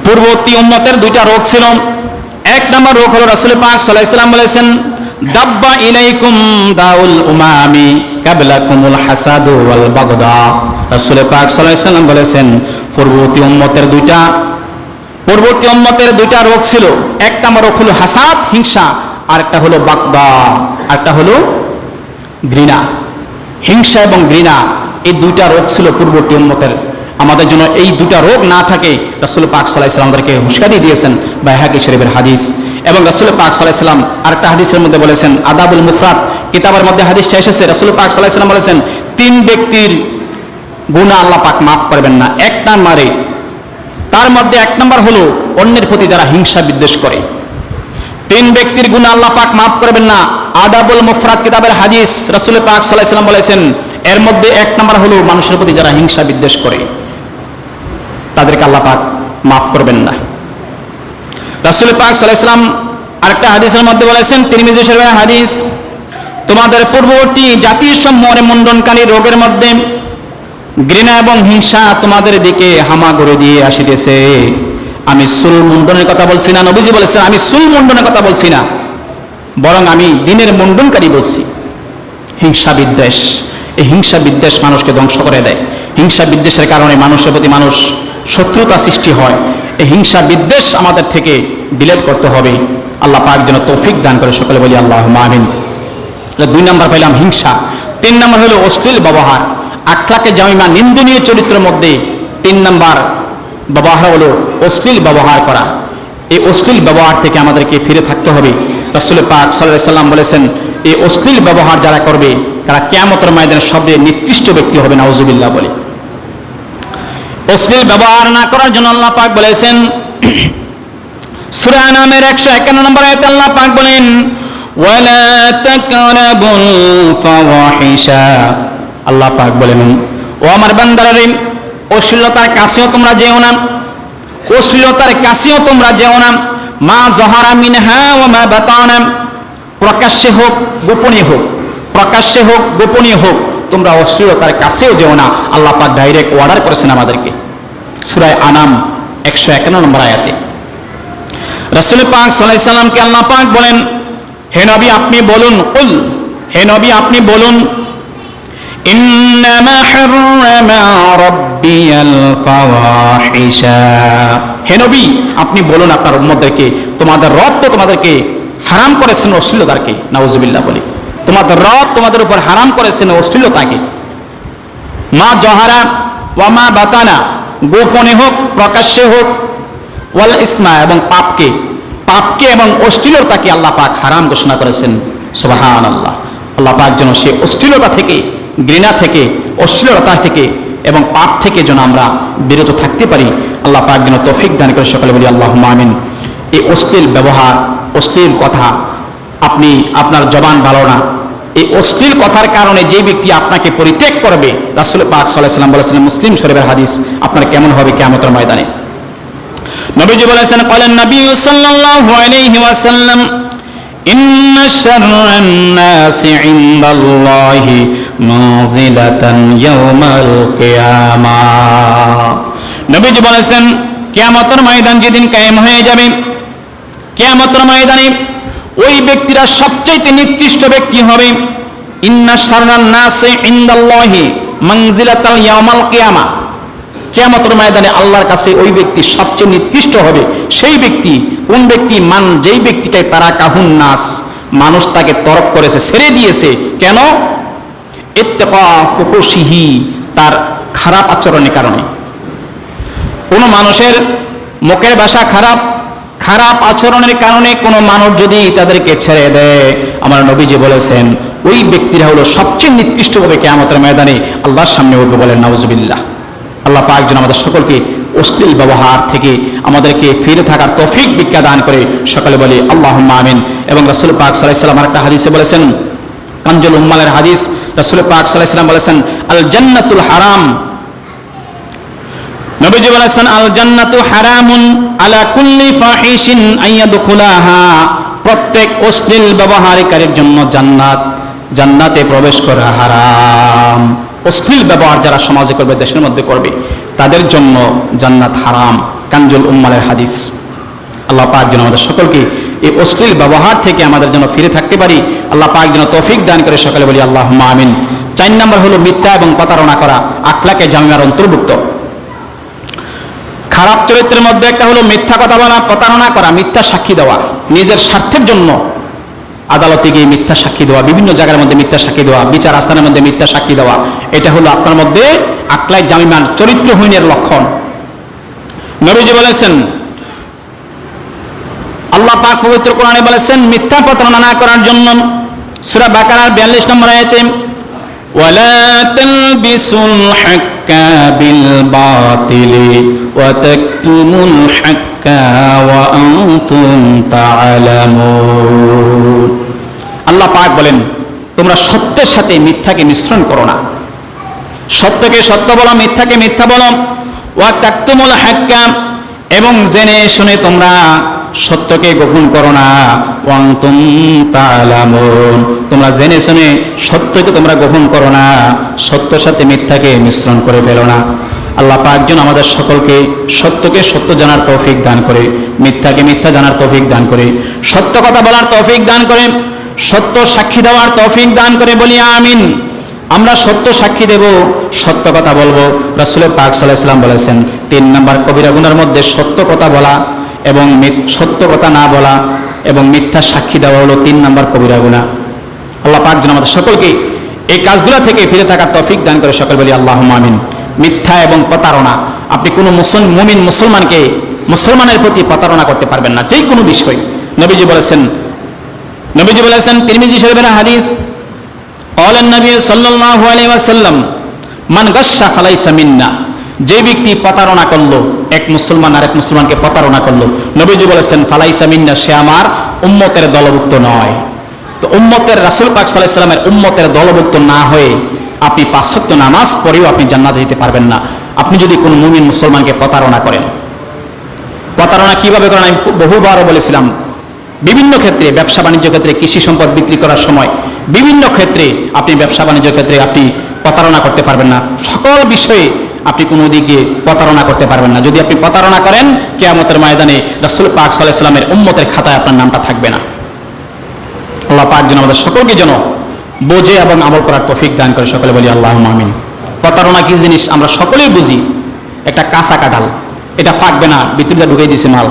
Speaker 1: পূর্ববর্তী উম্মতের দুইটা রোগ ছিল। এক নম্বর রোগ হলো, রাসূল পাক সাল্লাল্লাহু আলাইহি ওয়াসাল্লাম বলেছেন, দাব্বা ইলাইকুম দাউল উমামি কাবলাকুমুল হাসাদু ওয়াল বাগদা। রাসূল পাক সাল্লাল্লাহু আলাইহি ওয়াসাল্লাম বলেছেন, পূর্ববর্তী উম্মতের দুইটা রোগ ছিল। এক নম্বর রোগ হলো হাসাদ, হিংসা, আর একটা হলো বাগদা, আরেকটা হলো ঘৃণা। হিংসা এবং ঘৃণা, এই দুইটা রোগ ছিল পূর্ববর্তী উম্মতের। আমাদের জন্য এই দুইটা রোগ না থাকে, রাসূল পাক সাল্লাল্লাহু আলাইহি ওয়াসাল্লাম আমাদেরকে হুঁশিয়ারি দিয়েছেন, বাইহাকী শরীফের হাদিস। এবং রাসূল পাক সাল্লাল্লাহু আলাইহি ওয়াসাল্লাম আরেকটা হাদিসের মধ্যে বলেছেন, আদাবুল মুফরাদ কিতাবের মধ্যে হাদিসটা এসেছে, রাসূল পাক সাল্লাল্লাহু আলাইহি ওয়াসাল্লাম বলেছেন, তিন ব্যক্তির গুনাহ আল্লাহ পাক মাফ করবেন না। এক নম্বরে, তার মধ্যে এক নম্বর হলো অন্যের প্রতি যারা হিংসা বিদ্বেষ করে। তিন ব্যক্তির গুনাহ আল্লাহ পাক মাফ করবেন না। আদাবুল মুফরাদ কিতাবের হাদিস, রাসূল পাক সাল্লাল্লাহু আলাইহি ওয়াসাল্লাম বলেছেন, এর মধ্যে এক নম্বর হলো মানুষের প্রতি যারা হিংসা বিদ্বেষ করে, তাদেরকে আল্লাহ পাক মাফ করবেন না। রাসূল পাক সাল্লাল্লাহু আলাইহি ওয়াসাল্লাম আরেকটা হাদিসের মধ্যে বলেছেন, তিরমিজি শরীফের হাদিস, তোমাদের পূর্ববর্তী জাতির সমূহের মণ্ডনকারী রোগের মধ্যে ঘৃণা এবং হিংসা তোমাদের দিকে হামাগুড়ি দিয়ে আসিতেছে। আমি চুল মুন্ডনের কথা বলছি না, নবীজি বলেছেন আমি চুল মুন্ডনের কথা বলছি না, বরং আমি দিনের মুন্ডনকারী বলছি। হিংসা বিদ্বেষ, এই হিংসা বিদ্বেষ মানুষকে ধ্বংস করে দেয়। হিংসা বিদ্বেষের কারণে মানুষের প্রতি মানুষ শত্রুতা সৃষ্টি হয়। এই হিংসা বিদ্বেষ আমাদের থেকে ডিলিট করতে হবে। আল্লাহ পাক যেন তৌফিক দান করে, সকলে বলি আল্লাহুম্মা আমিন। দুই নাম্বার পেলাম হিংসা। তিন নাম্বার হলো অশ্লীল ব্যবহার। আখলাকে জামিমা, নিন্দনীয় চরিত্রের মধ্যে তিন নাম্বার ব্যবহার হলো অশ্লীল ব্যবহার করা। এই অশ্লীল ব্যবহার থেকে আমাদেরকে ফিরে থাকতে হবে। রাসূল পাক সাল্লাল্লাহু আলাইহি ওয়াসাল্লাম বলেছেন, এই অশ্লীল ব্যবহার যারা করবে তারা কিয়ামতের ময়দানে সবচেয়ে নিকৃষ্ট ব্যক্তি হবে, নাউজুবিল্লাহ বলে। অশ্লীল ব্যবহার না করার জন্য আল্লাহ পাক বলেছেন, সূরা আনামের 151 নম্বর আয়াতে আল্লাহ পাক বলেন, ওয়ালা তাকরাবুল ফাওয়াহিশা। আল্লাহ পাক বলেন, ও আমার বান্দারা, অশ্লীলতার কাছেও তোমরা যেও না, অশ্লীলতার কাছেও তোমরা যেও না। মা যাহারা মিনহা ওয়া মা বাতানা, প্রকাশ্যে হোক গোপনে হোক, প্রকাশ্যে হোক গোপনে হোক, তোমরা অশ্লীলতার কাছেও যেও না। আল্লাহ পাক ডাইরেক্ট অর্ডার করেছেন আমাদেরকে, সূরা আনাম 151 নম্বর আয়াতে। রাসূল পাক সাল্লাল্লাহু আলাইহি সাল্লামকে আল্লাহ পাক বলেন, হে নবী আপনি বলুন, কুল, হে নবী আপনি বলুন, ইন্নামা হাররামা রাব্বিয়াল ফাওয়াহিশা হে নবী, আপনি বলুন আপনার উম্মতদেরকে, তোমাদের রব তো তোমাদেরকে হারাম করেছেন অশ্লীলতাকে, নাউজুবিল্লাহ বলি, তোমাদের রব তোমাদের উপর হারাম করেছেন অশ্লীলতাকে। মা জহারা ওয়া মা বাতানা, গোপনে হোক প্রকাশ্যে হোক, ওয়াল ইসমা, এবং পাপকে এবং অশ্লীলতাকে আল্লাহ পাক হারাম ঘোষণা করেছেন। সুবহানাল্লাহ। আল্লাহ পাক যেন সে অশ্লীলতা থেকে, ঘৃণা থেকে, অশ্লীলতা থেকে এবং পাপ থেকে যেন আমরা বিরত থাকতে পারি, আল্লাহ পাক যেন তৌফিক দান করে। সকলে বলি আল্লাহুম্মা আমিন। এই অশ্লীল ব্যবহার, অশ্লীল কথা, আপনি আপনার জবান ভালো না, এই অশ্লীল কথার কারণে যে ব্যক্তি আপনাকে পরিত্যাগ করবে, রাসূল পাক সাল্লাল্লাহু আলাইহি ওয়াসাল্লাম বলেছেন, মুসলিম শরীফের হাদিস, আপনার কেমন হবে কিয়ামতের ময়দানে। নবীজি বলেছেন, ক্বালান নবী সাল্লাল্লাহু আলাইহি ওয়াসাল্লাম, ইন্না শাররান নাসি ইনদাল্লাহি মানজিলাতান ইয়াউমাল কিয়ামাহ। নবীজি বলেছেন, কিয়ামতের ময়দান যেদিন কায়েম হয়ে যাবে, কিয়ামতের ময়দানে ওই ব্যক্তিরা সবচেয়ে নিকৃষ্ট ব্যক্তি হবে। ইন্না শাররান নাসি ইনদাল্লাহি মানজিলাতাল ইয়াউমাল কিয়ামাহ। কিয়ামতের ময়দানে আল্লাহর কাছে ওই ব্যক্তি সবচেয়ে নিকৃষ্ট হবে। সেই ব্যক্তি কোন ব্যক্তি? মান, যেই ব্যক্তিকে তারা কাহুন নাস, মানুষ তাকে তরক করেছে, ছেড়ে দিয়েছে। কেন? ইত্তাকা ফুহুশিহি, তার খারাপ আচরণের কারণে। কোন মানুষের মুখের ভাষা খারাপ, খারাপ আচরণের কারণে কোন মানুষ যদি তাদেরকে ছেড়ে দেয়, আমার নবীজি বলেছেন ওই ব্যক্তিরা হলো সবচেয়ে নিকৃষ্ট হবে কিয়ামতের ময়দানে আল্লাহর সামনে উঠবে। বলেন নাউজুবিল্লাহ। আল্লাহ পাক যেন আমাদের সকলকে অশ্লীল ব্যবহার থেকে আমাদেরকে ফিরে থাকার তৌফিক ভিক্ষা দান করে। সকলে বলি আল্লাহুম্মা আমিন। এবং রাসূল পাক সাল্লাল্লাহু আলাইহি ওয়াসাল্লাম একটা হাদিসে বলেছেন, কানজুল উম্মালের হাদিস, রাসূল পাক সাল্লাল্লাহু আলাইহি ওয়াসাল্লাম বলেছেন, আল জান্নাতুল হারাম, নবীজি বলেছেন, আল জান্নাতু হারামুন আলা কুল্লি ফাহিশিন আইয়াদখুলাহা। প্রত্যেক অশ্লীল ব্যবহারকারীর জন্য জান্নাতে প্রবেশ করা হারাম। অশ্লীল ব্যবহার যারা সমাজে করবে, দেশের মধ্যে করবে, তাদের জন্য জান্নাত হারাম। কানজুল উম্মালের হাদিস। আল্লাহ পাক যেন আমাদের সকলকে এই অশ্লীল ব্যবহার থেকে আমাদের জন্য ফিরে থাকতে পারি, আল্লাহ পাক যেন তৌফিক দান করে। সকলে বলি আল্লাহুম্মা আমিন। 4 নম্বর হলো মিথ্যা এবং প্রতারণা করা, আখলাকে জামিয়ার অন্তর্ভুক্ত। খারাপ চরিত্রের মধ্যে একটা হলো মিথ্যা কথা বলা, প্রতারণা করা, মিথ্যা সাক্ষী দেওয়া, নিজের স্বার্থের জন্য আদালতে গিয়ে মিথ্যা সাক্ষী দেওয়া, বিভিন্ন জায়গার মধ্যে মিথ্যা সাক্ষী দেওয়া, বিচার আস্থানের মধ্যে মিথ্যা সাক্ষী দেওয়া, এটা হলো আপনার মধ্যে আকলাই জামিমান, চরিত্রহীনের লক্ষণ। নবীজি বলেছেন, আল্লাহ পাক পবিত্র কোরআনে বলেছেন মিথ্যা প্রতারণা না করার জন্য। সূরা বাকারার 42 নম্বর আয়াতে, ওয়ালা তালবিসুল হাক্কা বিল বাতিলি ওয়া তাকতুমুল হাক্কা ওয়া আনতুম তা'লামুন। আল্লাহ পাক বলেন, তোমরা সত্যের সাথে মিথ্যাকে মিশ্রণ করো না। সত্যকে সত্য বলো, মিথ্যাকে মিথ্যা বলো। ওয়া তাকতুমুল হাক্কা, এবং জেনে শুনে তোমরা সত্যকে গোপন করো না। ওয়া আনতুম তা'লামুন, তোমরা জেনে শুনে সত্যকে তোমরা গোপন করো না, সত্যের সাথে মিথ্যাকে মিশ্রণ করে ফেলো না। আল্লাহ পাক যেন আমাদের সকলকে সত্যকে সত্য জানার তৌফিক দান করে, মিথ্যাকে মিথ্যা জানার তৌফিক দান করে, সত্য কথা বলার তৌফিক দান করে, সত্য সাক্ষী দেওয়ার তৌফিক দান করে। বলি আমিন। আমরা সত্য সাক্ষী দেব, সত্য কথা বলবো। রাসূল পাক সাল্লাল্লাহু আলাইহি ওয়াসাল্লাম বলেছেন, 3 নম্বর কবিরা গুনার মধ্যে সত্য কথা বলা এবং সত্য কথা না বলা এবং মিথ্যা সাক্ষী দেওয়া হলো 3 নম্বর কবিরা গুনাহ। আল্লাহ পাক যেন আমাদের সকলকে এই কাজগুলো থেকে ফিরে থাকার তৌফিক দান করে। সকল বলি আল্লাহুম্মা আমিন। মিথ্যা এবং প্রতারণা, আপনি কোনো মুমিন মুসলমানের প্রতি প্রতারণা করতে পারবেন না, যে কোনো বিষয়। নবীজি বলেছেন তিরমিজি শরীফের হাদিস, قال النبي صلى الله عليه وسلم من غش فليس منا। যে ব্যক্তি প্রতারণা করলো, এক মুসলমান আরেক মুসলমানকে প্রতারণা করলো, নবীজি বলেছেন ফালাইসা মিন্না, সে আমার উম্মতের দলভুক্ত নয়। তো উম্মতের, রাসূল পাক সাল্লাল্লাহু আলাইহি ওয়াসাল্লামের উম্মতের দলভুক্ত না হয়ে আপনি 5 ওয়াক্ত নামাজ পড়েও আপনি জান্নাতে যেতে পারবেন না, আপনি যদি কোনো মুমিন মুসলমানকে প্রতারণা করেন। প্রতারণা কিভাবে করেন আমি বহুবারও বলেছিলাম। বিভিন্ন ক্ষেত্রে, ব্যবসা বাণিজ্য ক্ষেত্রে, কৃষি সম্পদ বিক্রি করার সময়, বিভিন্ন ক্ষেত্রে আপনি ব্যবসা বাণিজ্য ক্ষেত্রে আপনি প্রতারণা করতে পারবেন না। সকল বিষয়ে আপনি কোনো দিকে প্রতারণা করতে পারবেন না। যদি আপনি প্রতারণা করেন, কিয়ামতের ময়দানে রাসূল পাক সাল্লাল্লাহু আলাইহি ওয়াসাল্লামের উম্মতের খাতায় আপনার নামটা থাকবে না। আল্লাহ পাক যেন আমাদের সকলকে যেন বোঝে এবং আমল করার তৌফিক দান করে। সকলে বলি আল্লাহুম্মা আমিন। প্রতারণা কি জিনিস আমরা সকলেই বুঝি। একটা কাঁচা কাঁঠাল, এটা ফাঁকবে না, ভিতরে ঢুকে দিয়েছে মাল,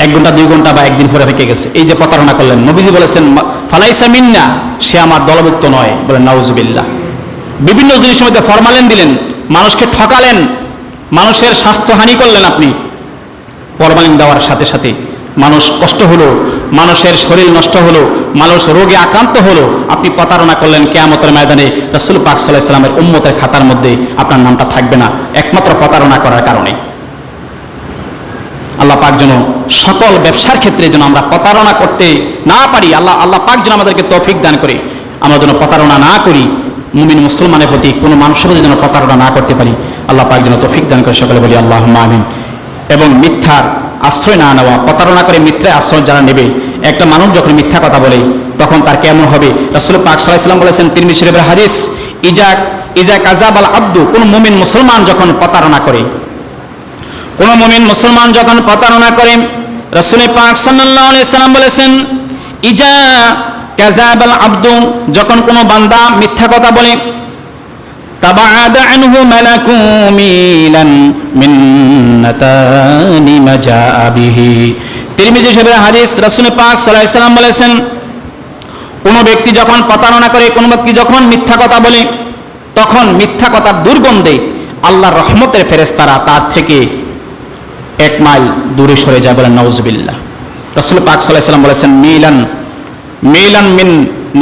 Speaker 1: 1 ঘন্টা 2 ঘন্টা বা একদিন পরে ফেঁকে গেছে। এই যে প্রতারণা করলেন, নবীজি বলেছেন ফালাইসা মিন্না, সে আমার দলভুক্ত নয়, বলেন নাউজুবিল্লাহ। বিভিন্ন জিনিসের মধ্যে ফরমালিন দিলেন, মানুষকে ঠকালেন, মানুষের স্বাস্থ্যহানি করলেন। আপনি ফরমালিন দেওয়ার সাথে সাথে মানুষ কষ্ট হলো, মানুষের শরীর নষ্ট হলো, মানুষ রোগে আক্রান্ত হলো, আপনি প্রতারণা করলেন। কিয়ামতের ময়দানে রাসূল পাক সাল্লাল্লাহু আলাইহি ওয়াসাল্লামের উম্মতের খাতার মধ্যে আপনার নামটা থাকবে না, একমাত্র প্রতারণা করার কারণে। আল্লাহ পাক যেন সকল ব্যবসার ক্ষেত্রে যেন আমরা প্রতারণা করতে না পারি, আল্লাহ পাক যেন আমাদেরকে তৌফিক দান করে, আমরা যেন প্রতারণা না করি, মুমিন মুসলমানের প্রতি কোনো মানুষের প্রতি যেন প্রতারণা না করতে পারি। আল্লাহ পাক যেন তৌফিক দান করে, সকলে বলি আল্লাহুম্মা আমিন। এবং মিথ্যার আশ্রয় না নেওয়া, প্রতারণা করে মিথ্যার আশ্রয় যারা নেবে, একটা মানুষ যখন মিথ্যা কথা বলে তখন তার কেমন হবে? রাসূল পাক সাল্লাল্লাহু আলাইহি ওয়াসাল্লাম বলেছেন, তিরমিজি শরীফের হাদিস, ইজা কাযাবাল আব্দু, কোন মুমিন মুসলমান যখন প্রতারণা করে, কোন মুমিন মুসলমান যখন প্রতারণা করে, রাসূল পাক সাল্লাল্লাহু আলাইহি ওয়াসাল্লাম বলেছেন, ইজা কাযাবাল আব্দু, যখন কোন বান্দা মিথ্যা কথা বলে, তাবাআদা আনহু মালাকু মিলান মিন নাতানি মা জাআ বিহি। তিরমিজি শরীফের হাদিস, রাসূল পাক সাল্লাল্লাহু আলাইহি ওয়াসাল্লাম বলেছেন, কোন ব্যক্তি যখন প্রতারণা করে, কোন ব্যক্তি যখন মিথ্যা কথা বলে, তখন মিথ্যা কথার দুর্গন্ধে আল্লাহর রহমতের ফেরেশতারা তার থেকে 1 মাইল দূরে সরে যায়, বলেন নাউজুবিল্লাহ। রাসূল পাক সাল্লাল্লাহু আলাইহি ওয়াসাল্লাম বলেছেন, মিলান মিন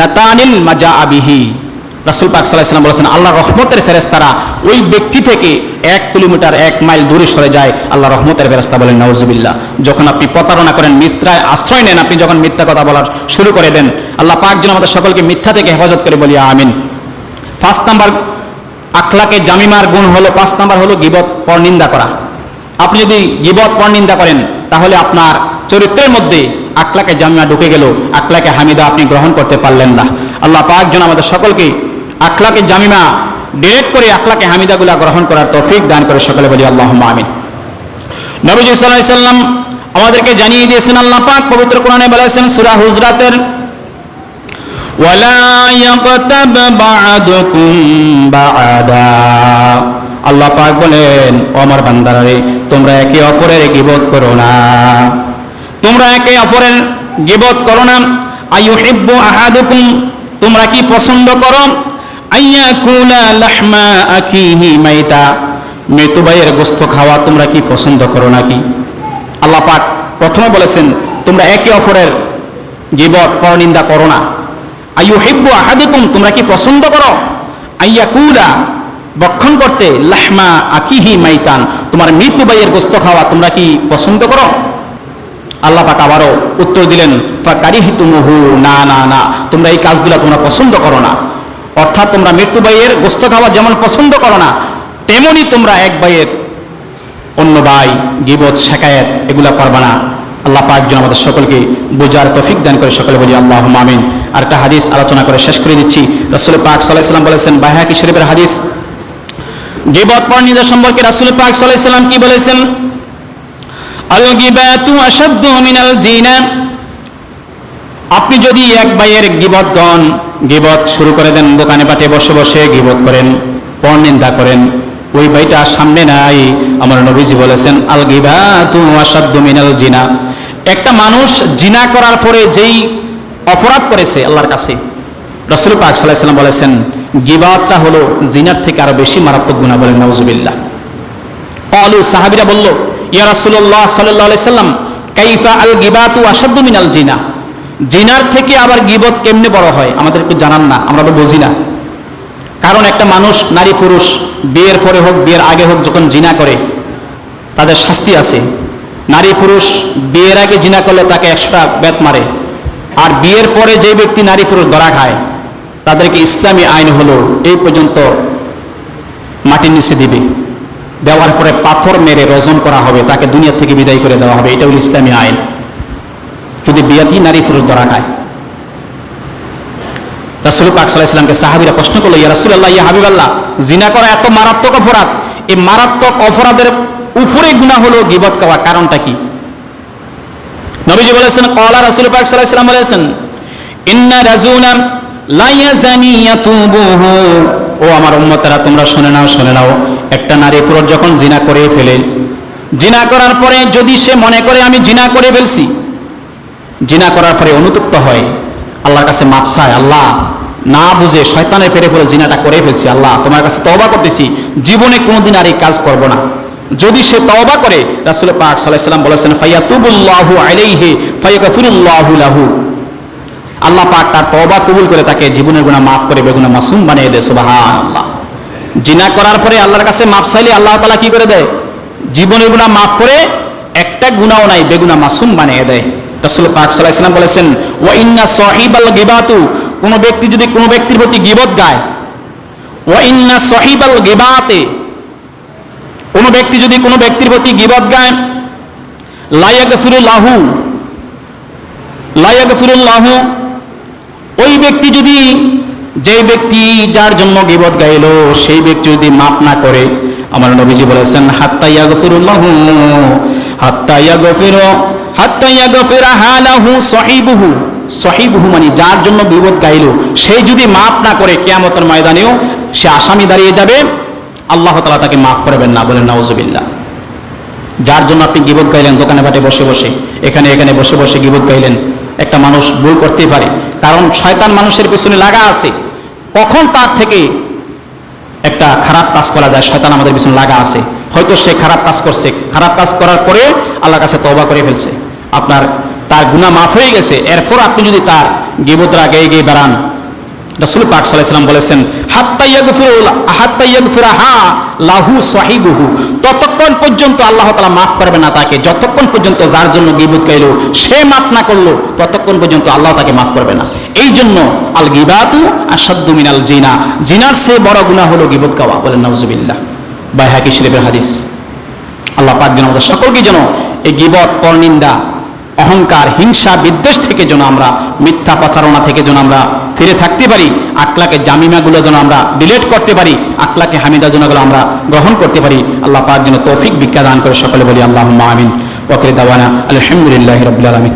Speaker 1: নাতানিল মা জাআ বিহি। রাসূল পাক সাল্লাল্লাহু আলাইহি ওয়াসাল্লাম বলেছেন, আল্লাহর রহমতের ফেরেশতারা ওই ব্যক্তি থেকে 1 কিলোমিটার 1 মাইল দূরে সরে যায়, আল্লাহর রহমতের ফেরেশতা, বলেন নাউজুবিল্লাহ। যখন আপনি প্রতারণা করেন, মিথ্যায় আশ্রয় নেন, আপনি যখন মিথ্যা কথা বলার শুরু করে দেন, আল্লাহ পাক যেন আমাদের সকলকে মিথ্যা থেকে হেফাজত করে, বলি আমিন। 5 নাম্বার আখলাকে জামিমার গুণ হলো, 5 নাম্বার হলো গীবত, পরনিন্দা করা। আপনি যদি গীবত পরনিন্দা করেন, তাহলে আপনার চরিত্রের মধ্যে আখলাকে জামিমা ঢুকে গেল, আখলাকে হামিদা আপনি গ্রহণ করতে পারলেন না। আল্লাহ পাক যেন আমাদের সকলকে আখলাকে জামিমা ডিরেক্ট করে আখলাকে হামিদাগুলা গ্রহণ করার তৌফিক দান করে, সকলে বলি আল্লাহুম্মা আমিন। নবীজি সাল্লাল্লাহু আলাইহি সাল্লাম আমাদেরকে জানিয়ে দিয়েছেন, আল্লাহ পাক পবিত্র কোরআনে বলেছেন, সূরা হুজরাতের, ওয়ালা ইয়াগতাব বা'দুকুম বা'দা। আল্লাহ পাক বলেন, ও আমার বান্দারা রে, তোমরা একে অপরের গীবত করো না, তোমরা একে অপরের গীবত করো না। আইয়ুহিব্বু আহাদুকুম, তোমরা কি পছন্দ করো, আইয়াকুলা লাহমা আখিহি মাইতা, মৃত ভাইয়ের গোশত খাওয়া তোমরা কি পছন্দ করো নাকি? আল্লাহ পাক প্রথমে বলেছেন, তোমরা একে অপরের গীবত পরনিন্দা করো না। আইয়ুহিব্বু আহাদুকুম, তোমরা কি পছন্দ করো, আইয়াকুলা, বক্ষণ করতে, লাহমা আখিহি মাইতান, তোমার মৃত ভাইয়ের গোশত খাওয়া তোমরা কি পছন্দ করো? আল্লাহ পাক আবারও উত্তর দিলেন, ফাকারিহতুমুহু, না না না, তোমরা এই কাজগুলো তোমরা পছন্দ করো না। অর্থাৎ তোমরা মৃত্যু ভাইয়ের গোশত খাওয়া যেমন পছন্দ করো না, তেমনি তোমরা এক ভাইয়ের অন্য ভাই গীবত, শিকায়াত এগুলা করবা না। আল্লাহ পাক যেন আমাদের সকলকে বোঝার তৌফিক দান করে, সকলে বলি আল্লাহুম্মা আমিন। আর একটা হাদিস আলোচনা করে শেষ করে দিচ্ছি। রাসূল পাক সাল্লাল্লাহু আলাইহি ওয়াসাল্লাম বলেছেন, বাইহাকি শরীফের হাদিস, গীবত পরনিন্দা সম্পর্কে রাসূল পাক সাল্লাল্লাহু আলাইহি ওয়াসাল্লাম কি বলেছেন, আল গীবাতু আশাদ্দু মিনাল জিনা। আপনি যদি এক ভাইয়ের গীবত শুরু করে দেন, দোকানে পাটে বসে বসে গীবত করেন, পরনিন্দা করেন, ওই ভাইটা সামনে নাই, আমার নবীজি বলেছেন, আল গীবাতু আশাদ্দু মিনাল জিনা। একটা মানুষ জিনা করার পরে যেই অপরাধ করেছে আল্লাহর কাছে, রাসূল পাক সাল্লাল্লাহু আলাইহি ওয়াসাল্লাম বলেছেন, গীবাতটা হলো জিনার থেকে আরো বেশি মারাত্মক গুনাহ, বলেন নাউজুবিল্লাহ। ক্বালু, সাহাবীরা বলল, ইয়া রাসূলুল্লাহ সাল্লাল্লাহু আলাইহি ওয়াসাল্লাম, কাইফা আল গীবাতু আশাদ্দু মিনাল জিনা, জিনার থেকে আবার গীবত কেমনে বড় হয়? আমাদের একটু জানান না, আমরা তো বুঝি না। কারণ একটা মানুষ, নারী পুরুষ, বিয়ের পরে হোক বিয়ের আগে হোক, যখন জিনা করে তাদের শাস্তি আছে। নারী পুরুষ বিয়ের আগে জিনা করলে তাকে 100টা বেত মারে, আর বিয়ের পরে যে ব্যক্তি নারী পুরুষ ধরা খায় তাদেরকে ইসলামী আইন হলো এই পর্যন্ত মাটির নিচে দিবে, দেওয়ার পরে পাথর মেরে রজম করা হবে, তাকে দুনিয়া থেকে বিদায় করে দেওয়া হবে। এটা হলো ইসলামী আইন, যদি বিয়াতি নারী পুরুষ ধরা খায়। রাসূল পাক সাল্লাল্লাহু আলাইহি ওয়াসাল্লামকে সাহাবীরা প্রশ্ন করলো, ইয়া রাসূলুল্লাহ, ইয়া হাবিবাল্লাহ, জিনা করা এত মারাত্মক অপরাধ, এই মারাত্মক অপরাধের উপরে গুনাহ হলো গীবত করা, কারণটা কি? নবীজি বলেছেন, ক্বালা, রাসূল পাক সাল্লাল্লাহু আলাইহি ওয়াসাল্লাম বলেছেন, ইন্না রাজুলান লা ইয়াজানি ইয়াতুবুহু ও আমার উম্মতেরা তোমরা শুনে নাও, একটা নারী পুরুষ যখন জিনা করে ফেলে, জিনা করার পরে যদি সে মনে করে আমি জিনা করে ফেলছি, জিনা করার পরে অনুতপ্ত হয়, আল্লাহর কাছে মাপ চায়, আল্লাহ না বুঝে শয়তানের ফেরে ফেলে জিনাটা করে ফেলছি, আল্লাহ তোমার কাছে তওবা করতেছি, জীবনে কোনোদিন আর এই কাজ করব না। যদি সে তওবা করে, রাসূল পাক সাল্লাল্লাহু আলাইহি ওয়াসাল্লাম বলেছেন ফায়াতুবুল্লাহু আলাইহি ফায়াগফিরুল্লাহু লাহু, আল্লাহ পাক তার তওবা কবুল করে তাকে জীবনের গুনাহ মাফ করে বেগুনাহ মাসুম বানিয়ে দেয়। সুবহানাল্লাহ। জিনা করার পরে আল্লাহর কাছে মাপ চাইলে আল্লাহ তাআলা কি করে দেয়? জীবনের গুনাহ মাফ করে, একটা গুনাহও নাই, বেগুনাহ মাসুম বানিয়ে দেয়। রাসূল পাক সাল্লাল্লাহু আলাইহি ওয়াসাল্লাম বলেছেন ওয়া ইন্না সাহিবাল গিবাতু, কোন ব্যক্তি যদি কোন ব্যক্তির প্রতি গীবত গায়, ওয়া ইন্না সাহিবাল গিবাতে, কোন ব্যক্তি যদি কোন ব্যক্তির প্রতি গীবত গায়, লা ইয়াগফিরুল্লাহু, ওই ব্যক্তি যদি, যেই ব্যক্তি যার জন্য গীবত গাইল সেই ব্যক্তি যদি মাফ না করে, আমার নবীজি বলেছেন হাত্তা ইয়াগফিরুল্লাহু হাত্তা ইয়াগফিরা হালাহু সহিবুহু, মানে যার জন্য গীবত গাইল সেই যদি মাফ না করে, কিয়ামতের ময়দানেও সে আসামি দাঁড়িয়ে যাবে, আল্লাহ তাআলা তাকে মাফ করবেন না। বলেন নাউজুবিল্লাহ। যার জন্য আপনি গীবত গাইলেন, দোকানে বাটে বসে বসে, এখানে বসে বসে গীবত গাইলেন, একটা মানুষ ভুল করতেই পারে, কারণ শয়তান মানুষের পিছনে লাগা আছে, কখন তার থেকে একটা খারাপ কাজ করা যায়, শয়তান আমাদের পিছনে লাগা আছে। হয়তো সে খারাপ কাজ করছে, খারাপ কাজ করার পরে আল্লাহর কাছে তওবা করে ফেলছে, তার গুনাহ মাফ হয়ে গেছে, এরপর আপনি যদি তার গীবতরা গেয়ে বেড়ান, রাসূল পাক সাল্লাল্লাহু আলাইহি ওয়াসাল্লাম বলেছেন হাত্তা ইয়াগফিরাহা লাহু সাহিবুহু, ততক্ষণ পর্যন্ত আল্লাহ তাআলা মাফ করবেন না তাকে, যতক্ষণ পর্যন্ত যার জন্য গীবত গাইল সে মাফ না করলো, ততক্ষণ পর্যন্ত আল্লাহ তাকে মাফ করবে না। এই জন্য আল গীবাতু আশাদ্দু মিনাল জিনা, জিনার চেয়ে বড় গুনাহ হলো গীবত গাওয়া। বলেন নাউজুবিল্লাহ। বাইহাকী শরীফের হাদিস। আল্লাহ পাক যেন আমাদের সকলকে যেন এই গীবত, পরনিন্দা, অহংকার, হিংসা, বিদ্বেষ থেকে যেন আমরা, মিথ্যা প্রতারণা থেকে যেন আমরা ফিরে থাকতে পারি, আখলাকে জামিমাগুলো যেন আমরা ডিলিট করতে পারি, আখলাকে হামিদা যেন আমরা গ্রহণ করতে পারি। আল্লাহ পাক যেন তৌফিক ভিক্ষা দান করে। সকলে বলি আল্লাহুম্মা আমিন। ওয়া আখিরু দাওয়ানা আলহামদুলিল্লাহি রাব্বিল আলামিন।